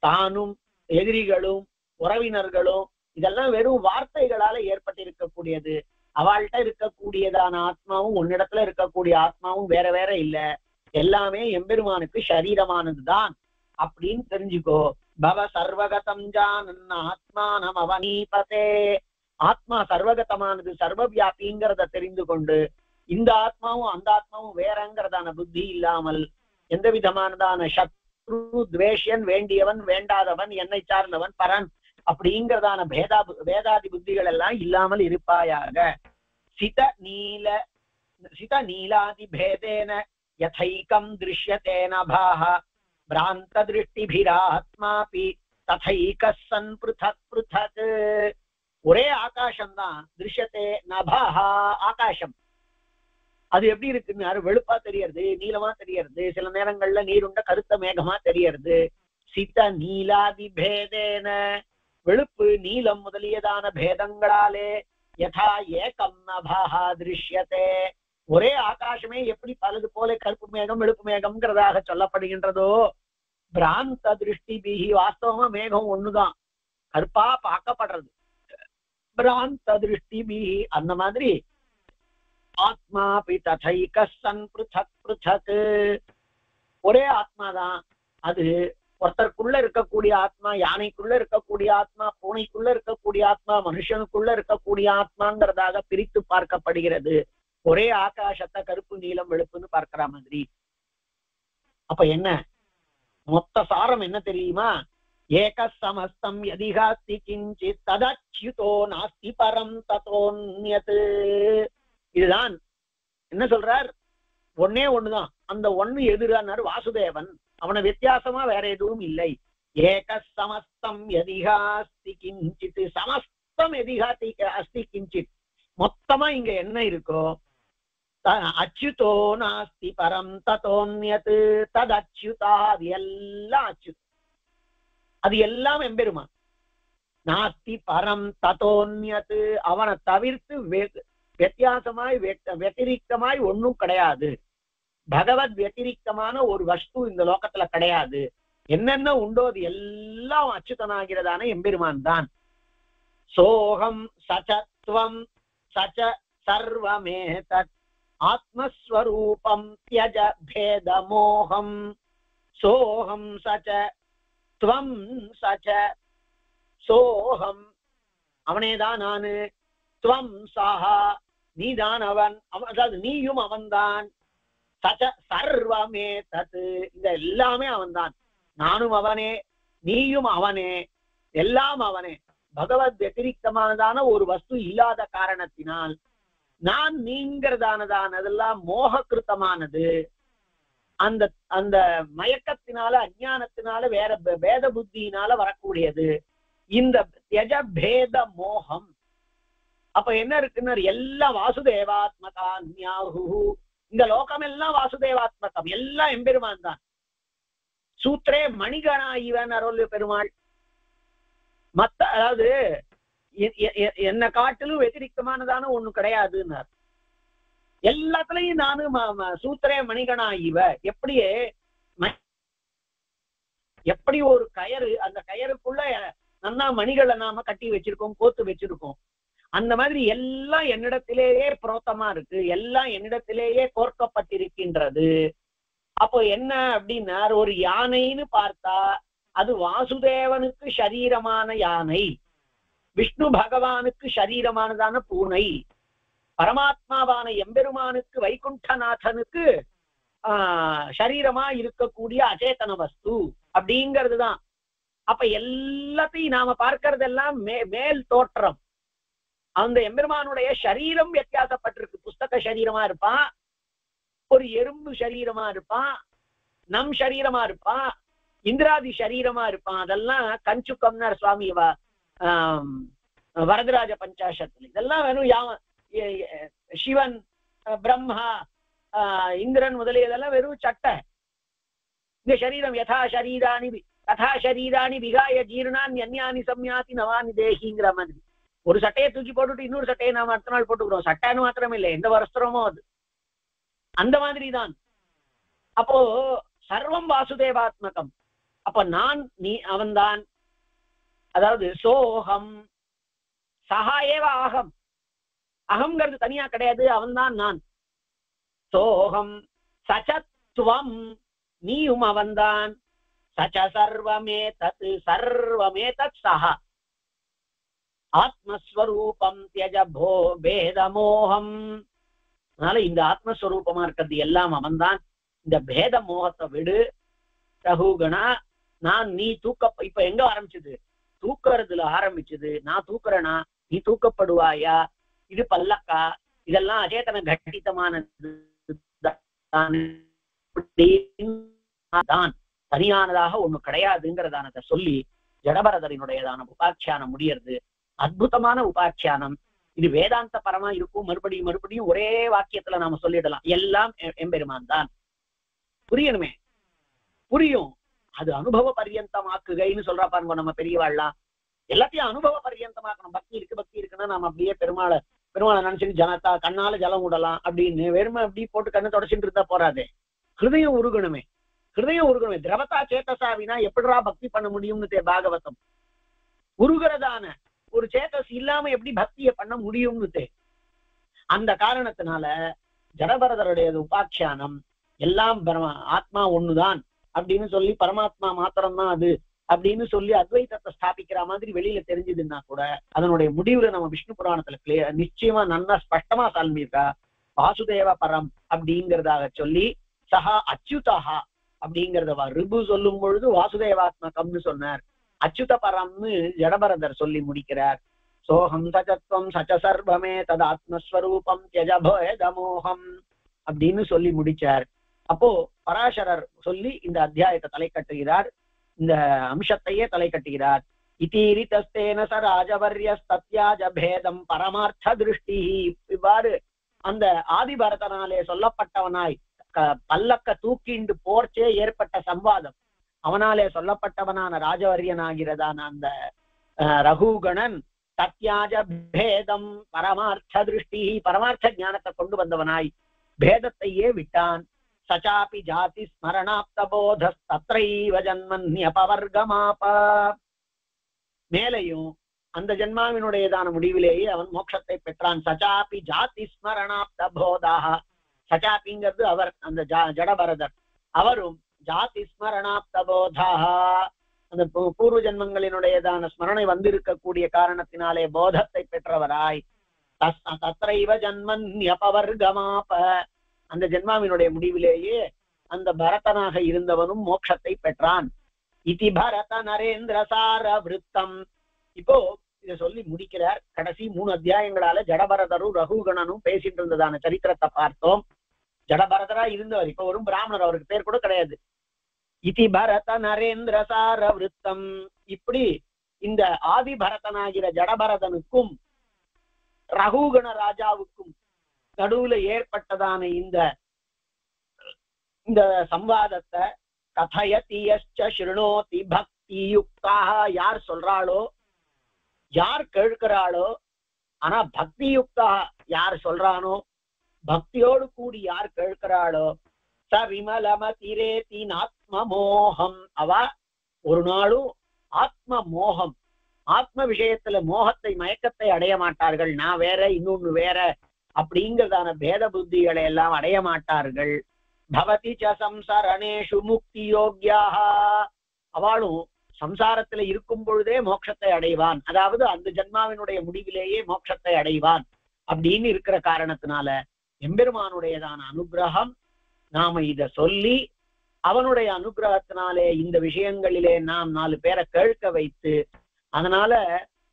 தானும் எதிரிகளும் உறவினர்களும் இதெல்லாம் வெறும் வார்த்தைகளால ஏற்பட்டிருக்கக்கூடியது. அவள்கிட்ட இருக்கக்கூடியதான ஆத்மாவும் உன்னிடத்துல இருக்கக்கூடிய ஆத்மாவும் வேற வேற இல்ல, எல்லாமே எம்பெருமானுக்கு சரீரமானதுதான் அப்படின்னு தெரிஞ்சுக்கோ. பவ சர்வகதம் ஜானன் ஆத்மானம் அவனீபதே. ஆத்மா சர்வகதமானது, சர்வவியாபிங்கிறத தெரிந்து கொண்டு இந்த ஆத்மாவும் அந்த ஆத்மாவும் வேறங்கிறதான புத்தி இல்லாமல் எந்த விதமானதான சத்ரு துவேஷன், வேண்டியவன் வேண்டாதவன், என்னை சார்ந்தவன் பரன் அப்படிங்கிறதான வேதாதி புத்திகள் எல்லாம் இல்லாமல் இருப்பாயாக. சித நீலாதி பேதேன யதைகம் திருஷ்யதே நபாஹ பிராந்த திருஷ்டிபிராத்மாபி ததைக சன் பிருதக் பிருதக். ஒரே ஆகாசம்தான் திருஷ்யத்தே நபாஹா. ஆகாசம் அது எப்படி இருக்குன்னு வெளுப்பா தெரியறது, நீளமா தெரியறது, சில நேரங்கள்ல நீருண்ட கருத்த மேகமா தெரியறது. சித நீலாதி பேதேன, வெளுப்பு நீளம் முதலியதான பேதங்களாலே யதா ஏகம் நபாஹா திருஷ்யத்தே, ஒரே ஆகாசமே எப்படி பலது போல கருப்பு மேகம் வெளுப்பு மேகம்ங்கிறதாக சொல்லப்படுகின்றதோ, பிராந்த திருஷ்டி பிஹி, வாஸ்தவமா மேகம் ஒண்ணுதான், கருப்பா பார்க்கப்படுறது. பிராந்த திருஷ்டி பிஹி, அந்த மாதிரி ஆத்மாபி ததைக சன் பிருதக் பிருதக், ஒரே ஆத்மாதான். அது ஒருத்தருக்குள்ள இருக்கக்கூடிய ஆத்மா, யானைக்குள்ள இருக்கக்கூடிய ஆத்மா, பூனைக்குள்ள இருக்கக்கூடிய ஆத்மா, மனுஷனுக்குள்ள இருக்கக்கூடிய ஆத்மாங்கிறதாக பிரித்து பார்க்கப்படுகிறது. ஒரே ஆகாசத்தை கருப்பு நீலம் வெளுப்புன்னு பார்க்கிற மாதிரி. அப்ப என்ன மொத்த சாரம் என்ன தெரியுமா? ஏக சமஸ்தம் யதிகாஸ்தி கிஞ்சித் ததச்யுதோ நாஸ்தி பரம் ததோன்யத். இதுதான் என்ன சொல்றார்? ஒன்னே ஒண்ணுதான். அந்த ஒண்ணு எதிரானார் வாசுதேவன், அவனை வித்தியாசமா வேற எதுவும் இல்லை. ஏக சமஸ்தம் யதிகாஸ்தி கிஞ்சித், சமஸ்தம் யதிகாஸ்தி அஸ்தி கிஞ்சித், மொத்தமா இங்க என்ன இருக்கோ, அச்சுதோ நாஸ்தி பரம் ததோன்யத் தத் அச்சுதா, அது எல்லாம் அச்சுத், அது எல்லாம் எம்பெருமான். நாஸ்தி பரம் ததோன்யத், அவனை தவிர்த்து வித்தியாசமாய் வெத்திரிக்தமாய் ஒன்னும் கிடையாது. பகவத் வெத்திரிக்தமான ஒரு வஸ்து இந்த லோகத்துல கிடையாது. என்னென்ன உண்டோ அது எல்லாம் அச்சுதனாகிறதான எம்பெருமான் தான். சோகம் சச்சத்வம் சச்ச சர்வமேதத் ஆத்மஸ்வரூபம் த்யஜ பேத மோகம். சோகம் சச்ச துவம் சச்ச, சோகம் அவனேதான் நானு, துவம் சாஹா நீதான் அவன், அதாவது நீயும் அவன்தான், சச்ச சர்வமே தத்து இந்த எல்லாமே அவன்தான், நானும் அவனே நீயும் அவனே எல்லாம் அவனே. பகவத் வெத்திரிக்தமானதான ஒரு வஸ்து இல்லாத காரணத்தினால் நான் நீங்கிறதானதானதெல்லாம் மோககிருத்தமானது. அந்த அந்த மயக்கத்தினால அஞ்ஞானத்தினால வேற பேத புத்தியினால வரக்கூடியது இந்த த்யஜ பேத மோகம். அப்ப என்ன இருக்குன்னு எல்லாம் வாசுதேவாத்மகான்யாஹு, இந்த லோகம் எல்லாம் வாசுதேவாத்மகம், எல்லாம் எம்பெருமான் தான். சூத்ரே மணிகணா இவன் அருள் பெருமாள். மத்த அதாவது என்ன காட்டிலும் வெத்திரிக்தமானதான ஒண்ணு கிடையாதுன்னார். எல்லாத்துலயும் நானும் சூத்திரே மணிகணா இவ, எப்படி ஒரு கயறு, அந்த கயறுக்குள்ள நன்னா மணிகளை நாம கட்டி வச்சிருக்கோம், கோத்து வச்சிருக்கோம். அந்த மாதிரி எல்லாம் என்னிடத்திலேயே புரோத்தமா இருக்கு, எல்லாம் என்னிடத்திலேயே கோர்க்கப்பட்டிருக்கின்றது. அப்போ என்ன அப்படின்னா, ஒரு யானைன்னு பார்த்தா அது வாசுதேவனுக்கு சரீரமான யானை, விஷ்ணு பகவானுக்கு சரீரமானதான பூனை, பரமாத்மாவான எம்பெருமானுக்கு வைகுண்டநாதனுக்கு சரீரமா இருக்கக்கூடிய அச்சேதன வஸ்து அப்படிங்கிறதுதான். அப்ப எல்லாத்தையும் நாம பார்க்கறதெல்லாம் மேல் தோற்றம். அந்த எம்பெருமானுடைய சரீரம் வித்தியாசப்பட்டிருக்கு. புஸ்தக சரீரமா இருப்பான், ஒரு எறும்பு சரீரமா இருப்பான், நம் சரீரமா இருப்பான், இந்திராதி சரீரமா இருப்பான். அதெல்லாம் கஞ்சுக்கம்னார் சுவாமி வரதராஜ பஞ்சாசத்துல. இதெல்லாம் வெறும் சிவன், பிரம்மா, இந்திரன் முதலியதெல்லாம் வெறும் சட்டை. இந்த சரீரம் யதா சரீராணி விகாய ஜீர்ணான் அந்யானி சம்யாதி நவானி தேகிங்கிற மாதிரி. ஒரு சட்டையை தூக்கி போட்டுட்டு இன்னொரு சட்டையை நாம அடுத்த நாள் போட்டுக்கிறோம். சட்டைன்னு மாத்திரம் இல்லை, எந்த வஸ்திரமோ அது அந்த மாதிரி தான். அப்போ சர்வம் வாசுதேவாத்மகம். அப்ப நான், நீ, அவன்தான். அதாவது சோகம் சஹா ஏவ அகம். அகம்ங்கிறது தனியா கிடையாது, அவன்தான் நான். சோகம் சச்சத்வம், நீயும் அவன்தான். சச்ச சர்வமே தத் சஹா ஆத்மஸ்வரூபம் தியஜ போ பேதமோகம். அதனால இந்த ஆத்மஸ்வரூபமா இருக்கிறது எல்லாம் அவன்தான். இந்த பேத மோகத்தை விடு ரகுகணா. நான் நீ இப்ப எங்க ஆரம்பிச்சது? தூக்கறதுல ஆரம்பிச்சது. நான் தூக்குறேனா, நீ தூக்கப்படுவாயா? இது பல்லக்கா? இதெல்லாம் அச்சேதன கட்டித்தமானது தான், தனியானதாக ஒண்ணு கிடையாதுங்கிறதானதை சொல்லி ஜடபரதரினுடையதான உபாக்கியானம் முடியறது. அற்புதமான உபாக்கியானம். இது வேதாந்த பரமா இருக்கும். மறுபடியும் ஒரே வாக்கியத்துல நாம சொல்லிடலாம், எல்லாம் எம்பெருமான் தான். புரியணுமே, புரியும். அது அனுபவ பரியந்தமாக்குகைன்னு சொல்றா பாருங்க நம்ம பெரியவாள்லாம். எல்லாத்தையும் அனுபவ பரியந்தமாக்கணும். பக்தி இருக்குன்னா நாம அப்படியே பெருமாளை நினைச்சுட்டு ஜனத்தா கண்ணால ஜலம் விடலாம் அப்படின்னு வெறுமை அப்படி போட்டு கண்ணு தொடச்சிட்டு இருந்தா போறாதே. ஹிருதயம் உருகணுமே. திரவதா சேத்தசாவினா எப்படிரா பக்தி பண்ண முடியும்னு பாகவதம். உருகிறதான ஒரு சேத்தஸ் இல்லாம எப்படி பக்தியை பண்ண முடியும்னு. அந்த காரணத்தினால ஜடபரதருடைய உபாக்கியானம் எல்லாம் ஆத்மா ஒண்ணுதான் அப்படின்னு சொல்லி, பரமாத்மா மாத்திரம்தான் அது அப்படின்னு சொல்லி அத்வைதத்தை ஸ்தாபிக்கிற மாதிரி வெளியில தெரிஞ்சதுன்னா கூட, அதனுடைய முடிவுல நம்ம விஷ்ணு புராணத்துல நிச்சயமா நல்லா ஸ்பஷ்டமா சொல்லியிருக்கா. வாசுதேவ பரம் அப்படிங்கிறதாக சொல்லி, சஹா அச்சுதஹா அப்படிங்கிறத ரிபு சொல்லும் பொழுது வாசுதேவாத்மகம்னு சொன்னார். அச்சுத பரம்னு ஜடபரதர் சொல்லி முடிக்கிறார். சோகம் சச்சத்வம் சச்ச சர்வமே தது ஆத்மஸ்வரூபம் தியஜபேதமோகம் அப்படின்னு சொல்லி முடிச்சார். அப்போ பராசரர் சொல்லி இந்த அத்தியாயத்தை தலை கட்டுகிறார், இந்த அம்சத்தையே தலை கட்டுகிறார். இதீரிதஸ்தேன ச ராஜவர்யஸ்தத்யாஜ பேதம் பரமார்த்த திருஷ்டி. இவ்வாறு அந்த ஆதிபரதனாலே சொல்லப்பட்டவனாய் பல்லக்க தூக்கிண்டு போர்ச்சே ஏற்பட்ட சம்வாதம், அவனாலே சொல்லப்பட்டவனான ராஜவரியனாகிறதான அந்த ரகுகணன் சத்யாஜ பேதம் பரமார்த்த திருஷ்டி, பரமார்த்த ஞானத்தை கொண்டு வந்தவனாய் பேதத்தையே விட்டான். சச்சாபி ஜாதி ஸ்மரணாப்த போதஸ்தத்ரைவ ஜன்மன்யபவர்கமாப. மேலையும் அந்த ஜன்மாவினுடையதான முடிவிலேயே அவன் மோட்சத்தை பெற்றான். சச்சாபி ஜாதி ஸ்மரணாப்த போதாக. சச்சாபிங்கிறது அவர், அந்த ஜடபரதர். அவரும் ஜாதி ஸ்மரணாப்த போதாக, அந்த பூர்வ ஜன்மங்களினுடையதான ஸ்மரணை வந்திருக்கக்கூடிய காரணத்தினாலே போதத்தை பெற்றவராய் தத்ரைவ ஜன்மன்யபவர்கமாப, அந்த ஜென்மாவினுடைய முடிவிலேயே அந்த பரதனாக இருந்தவனும் மோட்சத்தை பெற்றான். இதி பரத நரேந்திர சார விருத்தம். இப்போ இதை சொல்லி முடிக்கிறார். கடைசி 3 அத்தியாயங்களால ஜடபரதரும் ரகுகணனும் பேசிட்டு இருந்ததான சரித்திரத்தை பார்த்தோம். ஜடபரதரா இருந்தவர் இப்ப ஒரு பிராமணர், அவருக்கு பேர் கூட கிடையாது. இதி பரத நரேந்திர சார விருத்தம். இப்படி இந்த ஆதி பரதனாகிற ஜடபரதனுக்கும் ரகுகண ராஜாவுக்கும் நடுவுல ஏற்பட்டதான இந்த சம்வாதத்தை கதயதியஸ்ச ஸ்ருணோதி பக்தி யுக்தா, யார் சொல்றாளோ, யார் கேட்கிறாளோ, ஆனா பக்தி யுக்தா யார் சொல்றானோ, பக்தியோடு கூடி யார் கேட்கிறாளோ, ச விமலமதிரேதி ஆத்ம மோகம், அவ ஒரு நாளும் ஆத்ம மோகம், ஆத்ம விஷயத்துல மோகத்தை மயக்கத்தை அடைய மாட்டார்கள். நான் வேற இன்னொன்னு வேற அப்படிங்கிறதான பேத புத்திகளை எல்லாம் அடைய மாட்டார்கள். பவதி ச சம்சரணேஷு முக்தி யோக்யாக, அவளும் சம்சாரத்துல இருக்கும் பொழுதே மோட்சத்தை அடைவான், அதாவது அந்த ஜன்மாவினுடைய முடிவிலேயே மோட்சத்தை அடைவான் அப்படின்னு இருக்கிற காரணத்தினால எம்பெருமானுடையதான அனுகிரகம் நாம இத சொல்லி அவனுடைய அனுகிரகத்தினாலே இந்த விஷயங்களிலே நாம் 4 பேரை கேட்க வைத்து, அதனால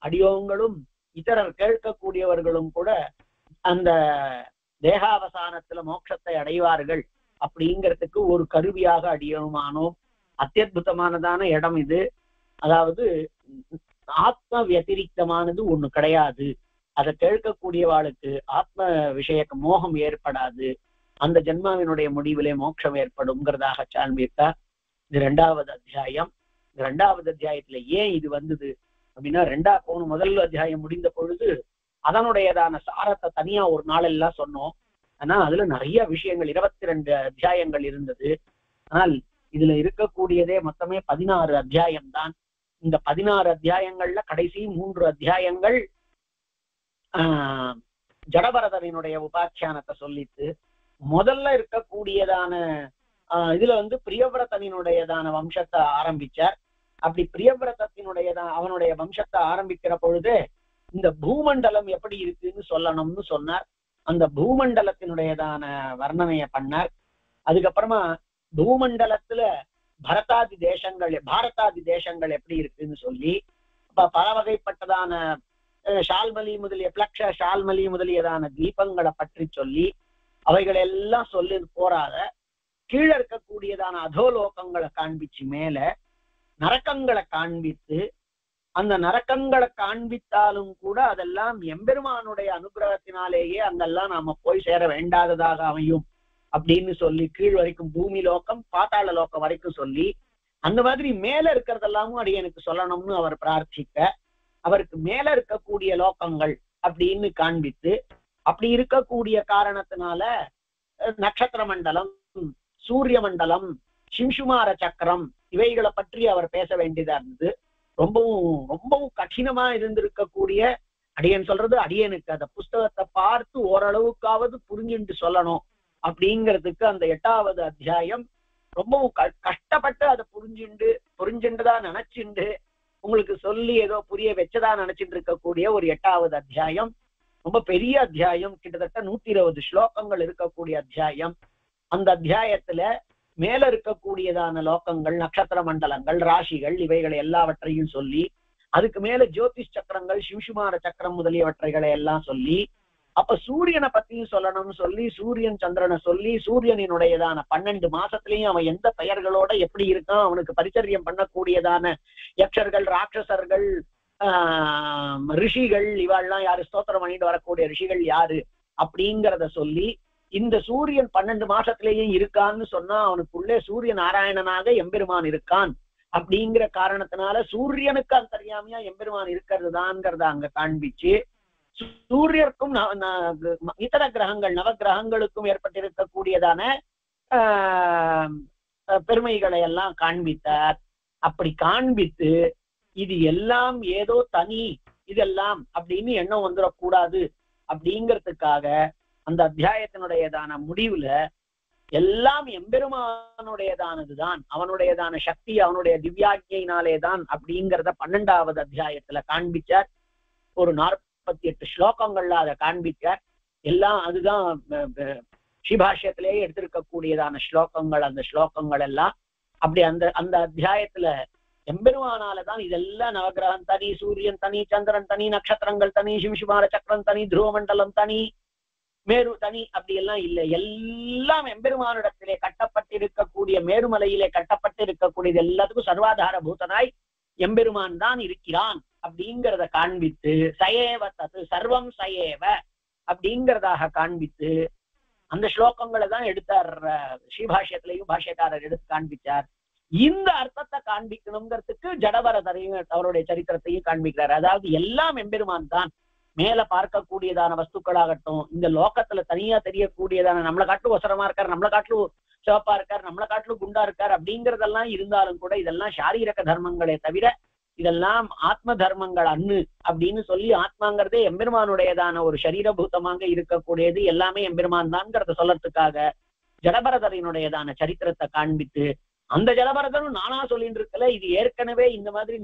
அடியோங்களும் இதரர் கேட்கக்கூடியவர்களும் கூட அந்த தேகாவசானத்துல மோட்சத்தை அடைவார்கள் அப்படிங்கிறதுக்கு ஒரு கருவியாக அடியோமானோம். அத்தியுதமானதான இடம் இது. அதாவது ஆத்ம வத்திரிக்தமானது ஒண்ணு கிடையாது. அதை கேட்கக்கூடியவாளுக்கு ஆத்ம விஷயக்கு மோகம் ஏற்படாது. அந்த ஜென்மாவினுடைய முடிவிலே மோட்சம் ஏற்படும்ங்கிறதாக சால்மியிருக்கார். இது 2வது அத்தியாயம். இந்த 2வது அத்தியாயத்துல ஏன் இது வந்தது அப்படின்னா, முதல் அத்தியாயம் முடிந்த பொழுது அதனுடையதான சாரத்தை தனியா ஒரு நாள் எல்லாம் சொன்னோம். ஆனா அதுல நிறைய விஷயங்கள் 22 அத்தியாயங்கள் இருந்தது. ஆனால் இதுல இருக்கக்கூடியதே மொத்தமே 16 அத்தியாயம் தான். இந்த 16 அத்தியாயங்கள்ல கடைசி 3 அத்தியாயங்கள் ஜடபரதனினுடைய உபாக்கியானத்தை சொல்லிட்டு, முதல்ல இருக்கக்கூடியதான இதுல பிரியவிரதனினுடையதான வம்சத்தை ஆரம்பிச்சார். அப்படி பிரியவிரதத்தினுடையதான் அவனுடைய வம்சத்தை ஆரம்பிக்கிற பொழுது இந்த பூமண்டலம் எப்படி இருக்குன்னு சொல்லணும்னு சொன்னார். அந்த பூமண்டலத்தினுடையதான வர்ணனைய பண்ணார். அதுக்கப்புறமா பூமண்டலத்துல பாரதாதி தேசங்கள் எப்படி இருக்குன்னு சொல்லி, பல வகைப்பட்டதான ஷால்மலி முதலிய பிளக்ஷ ஷால்மலி முதலியதான தீபங்களை பற்றி சொல்லி, அவைகள் எல்லாம் சொல்லி போறாத கீழே இருக்கக்கூடியதான அதோலோகங்களை காண்பிச்சு மேல நரக்கங்களை காண்பித்து, அந்த நரக்கங்களை காண்பித்தாலும் கூட அதெல்லாம் எம்பெருமானுடைய அனுகிரகத்தினாலேயே அங்கெல்லாம் நாம போய் சேர வேண்டாததாக அமையும் அப்படின்னு சொல்லி, கீழ் வரைக்கும் பூமி லோகம் பாத்தாள லோகம் வரைக்கும் சொல்லி, அந்த மாதிரி மேல இருக்கிறதெல்லாமும் அடியனுக்கு சொல்லணும்னு அவர் பிரார்த்திக்க, அவருக்கு மேல இருக்கக்கூடிய லோகங்கள் அப்படின்னு காண்பித்து, அப்படி இருக்கக்கூடிய காரணத்தினால நட்சத்திர மண்டலம், சூரிய மண்டலம், சிம்சுமார சக்கரம் இவைகளை பற்றி அவர் பேச வேண்டியதா இருந்தது. ரொம்பவும் கடினமா இருந்திருக்கக்கூடிய, அடியன் சொல்றது அடியனுக்கு அந்த புஸ்தகத்தை பார்த்து ஓரளவுக்காவது புரிஞ்சுட்டு சொல்லணும் அப்படிங்கிறதுக்கு அந்த 8வது அத்தியாயம் ரொம்பவும் கஷ்டப்பட்டு அதை புரிஞ்சுட்டுதான் நினைச்சுண்டு உங்களுக்கு சொல்லி ஏதோ புரிய வச்சதா நினைச்சிட்டு இருக்கக்கூடிய ஒரு 8வது அத்தியாயம். ரொம்ப பெரிய அத்தியாயம், கிட்டத்தட்ட 120 ஸ்லோகங்கள் இருக்கக்கூடிய அத்தியாயம். அந்த அத்தியாயத்துல மேல இருக்கக்கூடியதான லோகங்கள், நட்சத்திர மண்டலங்கள், ராசிகள் இவைகளை எல்லாவற்றையும் சொல்லி, அதுக்கு மேல ஜோதிஷ் சக்கரங்கள், சிவசுமார சக்கரம் முதலியவற்றைகளை எல்லாம் சொல்லி, அப்ப சூரியனை பத்தியும் சொல்லணும்னு சொல்லி, சூரியன் சந்திரனை சொல்லி, சூரியனினுடையதான 12 மாசத்திலையும் அவன் எந்த பெயர்களோட எப்படி இருக்கான், அவனுக்கு பரிச்சரியம் பண்ணக்கூடியதான யக்ஷர்கள், ராட்சசர்கள், ரிஷிகள் இவாள்லாம் யாரு, ஸ்தோத்திரம் பண்ணிட்டு வரக்கூடிய ரிஷிகள் யாரு அப்படிங்கிறத சொல்லி, இந்த சூரியன் 12 மாசத்திலேயும் இருக்கான்னு சொன்னா அவனுக்குள்ளே சூரிய நாராயணனாக எம்பெருமான் இருக்கான் அப்படிங்கிற காரணத்தினால சூரியனுக்கு அந்தர்யாமியா எம்பெருமான் இருக்கிறது தான்ங்கிறத அங்க காண்பிச்சு, சூரியருக்கும் இதர கிரகங்கள் நவகிரகங்களுக்கும் ஏற்பட்டிருக்கக்கூடியதான பெருமைகளை எல்லாம் காண்பித்தார். அப்படி காண்பித்து, இது எல்லாம் ஏதோ தனி இதெல்லாம் அப்படின்னு எண்ணம் வந்துடக்கூடாது அப்படிங்கிறதுக்காக அந்த அத்தியாயத்தினுடையதான முடிவுல எல்லாம் எம்பெருமானுடையதானதுதான், அவனுடையதான சக்தி அவனுடைய திவ்யாஜையினாலேதான் அப்படிங்கிறத 12வது அத்தியாயத்துல காண்பிச்சார். ஒரு 48 ஸ்லோகங்கள்ல அதை காண்பிச்சார். எல்லாம் அதுதான் ஸ்ரீபாஷ்யத்திலேயே எடுத்திருக்கக்கூடியதான ஸ்லோகங்கள். அந்த ஸ்லோகங்கள் எல்லாம் அப்படி அந்த அத்தியாயத்துல எம்பெருமானாலதான் இதெல்லாம் நவகிரகம் தனி, சூரியன் தனி, சந்திரன் தனி, நட்சத்திரங்கள் தனி, சிம்சுமார சக்கரம் தனி, துருவமண்டலம் தனி, மேரு தனி அப்படி எல்லாம் இல்லை. எல்லாம் எம்பெருமானிடத்திலே கட்டப்பட்டிருக்கக்கூடிய, மேருமலையிலே கட்டப்பட்டிருக்கக்கூடியது எல்லாத்துக்கும் சர்வாதார பூதனாய் எம்பெருமான் தான் இருக்கிறான் அப்படிங்கிறத காண்பித்து, சயேவ தத்து சர்வம் சயேவ அப்படிங்கிறதாக காண்பித்து, அந்த ஸ்லோகங்களை தான் எடுத்தார் ஸ்ரீபாஷ்யத்திலையும் பாஷ்யக்காரர் எடுத்து காண்பிச்சார். இந்த அர்த்தத்தை காண்பிக்கணுங்கிறதுக்கு ஜடபரதரையும் அவருடைய சரித்திரத்தையும் காண்பிக்கிறார். அதாவது எல்லாம் எம்பெருமான் தான். மேல பார்க்கக்கூடியதான வஸ்துக்களாகட்டும், இந்த லோகத்துல தனியா தெரியக்கூடியதான நம்மளை காட்டிலும் ஒசரமா இருக்கார், நம்மளை காட்டிலும் சிவப்பா இருக்கார், நம்மளை காட்டிலும் குண்டா இருக்கார் அப்படிங்கிறதெல்லாம் இருந்தாலும் கூட இதெல்லாம் சாரீரக தர்மங்களே தவிர இதெல்லாம் ஆத்ம தர்மங்கள் அன்னு அப்படின்னு சொல்லி, ஆத்மாங்கிறதே எம்பெருமானுடையதான ஒரு சரீரபூதமாக இருக்கக்கூடியது, எல்லாமே எம்பெருமான் தான்ங்கிறத சொல்லறதுக்காக ஜடபரதரினுடையதான சரித்திரத்தை காண்பித்து, அந்த ஜடபரதனும் நானா சொல்லிட்டு இருக்கல, இது ஏற்கனவே இந்த மாதிரி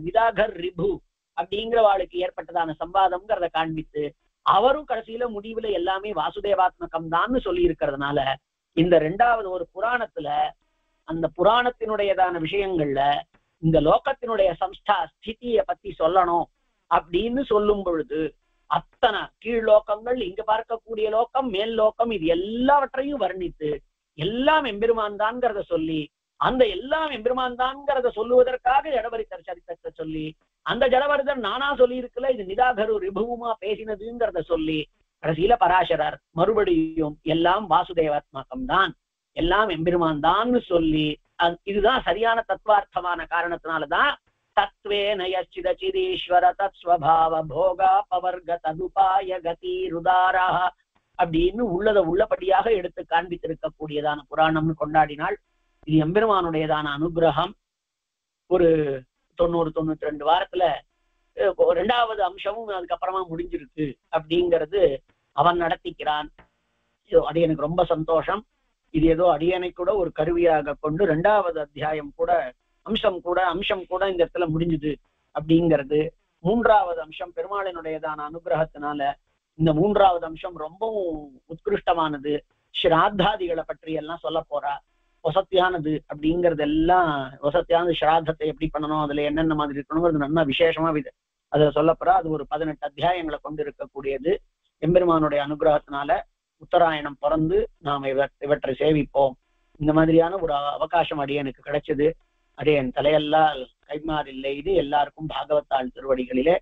நிதாகர் ரிபு அப்படிங்கிற வாளுக்கு ஏற்பட்டதான சம்பாதம்ங்கிறத காண்பித்து, அவரும் கடைசியில முடிவுல எல்லாமே வாசுதேவாத்மகம் தான் சொல்லி இருக்கிறதுனால இந்த ரெண்டாவது ஒரு புராணத்துல அந்த புராணத்தினுடையதான விஷயங்கள்ல இந்த லோகத்தினுடைய சம்ஸ்தா ஸ்திதியை பத்தி சொல்லணும் அப்படின்னு சொல்லும் பொழுது அத்தனை கீழ் லோகங்கள், இங்க பார்க்கக்கூடிய லோகம், மேல் லோகம், இது எல்லாவற்றையும் வர்ணித்து எல்லாம் எம்பெருமான் தான்ங்கிறத சொல்லி, அந்த எல்லாம் எம்பெருமான் தான்ங்கிறத சொல்லுவதற்காக ஜடவரிதர் சரித்திரத்தை சொல்லி, அந்த ஜடவரிதர் நானா சொல்லி இருக்குல்ல இது நிதாகரு ரிபுவுமா பேசினதுங்கிறத சொல்லி, கடைசியில பராசரர் மறுபடியும் எல்லாம் வாசுதேவாத்மகம் தான், எல்லாம் எம்பெருமான் தான் சொல்லி, இதுதான் சரியான தத்துவார்த்தமான காரணத்தினாலதான் தத்வே நயச்சிதச்சிதீஸ்வர தத் ஸ்வபாவ போகா பவர்க ததுபாய கதி ருதாரா அப்படின்னு உள்ளத உள்ளபடியாக எடுத்து காண்பித்திருக்கக்கூடியதான புராணம்னு கொண்டாடினால் இது எம்பெருமானுடையதான அனுகிரகம். ஒரு 90-92 வாரத்துல ரெண்டாவது அம்சமும் அதுக்கப்புறமா முடிஞ்சிருக்கு அப்படிங்கிறது அவன் நடத்திக்கிறான். அது எனக்கு ரொம்ப சந்தோஷம். இது ஏதோ அடியனை கூட ஒரு கருவியாக கொண்டு ரெண்டாவது அத்தியாயம் கூட அம்சம் கூட இந்த இடத்துல முடிஞ்சுது அப்படிங்கிறது. மூன்றாவது அம்சம் பெருமாளினுடையதான அனுகிரகத்தினால இந்த மூன்றாவது அம்சம் ரொம்பவும் உத்கிருஷ்டமானது. ஸ்ராத்தாதிகளை பற்றி எல்லாம் சொல்ல போறா. வசத்தியானது அப்படிங்கிறது எல்லாம் வசத்தியானது. ஸ்ராத்தத்தை எப்படி பண்ணணும், அதுல என்னென்ன மாதிரி இருக்கணுங்கிறது நல்லா விசேஷமா அதுல சொல்ல போறா. அது ஒரு 18 அத்தியாயங்களை கொண்டு இருக்கக்கூடியது. எம்பெருமானுடைய அனுகிரகத்தினால உத்தராயணம் பிறந்து நாம் இவற்றை சேவிப்போம். இந்த மாதிரியான ஒரு அவகாசம் அடியனுக்கு கிடைச்சது. அடியன் தலையெல்லாம் கைமாறில்லை. இது எல்லாருக்கும் பாகவத்தாள் திருவடிகளிலே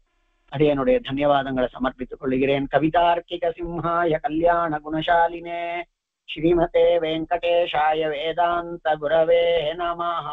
அடியனுடைய தன்யவாதங்களை சமர்ப்பித்துக் கொள்கிறேன். கவிதார்க்கிக சிம்ஹாய கல்யாண குணசாலினே ஸ்ரீமதே வெங்கடேஷாய வேதாந்த குரவே நமஹ.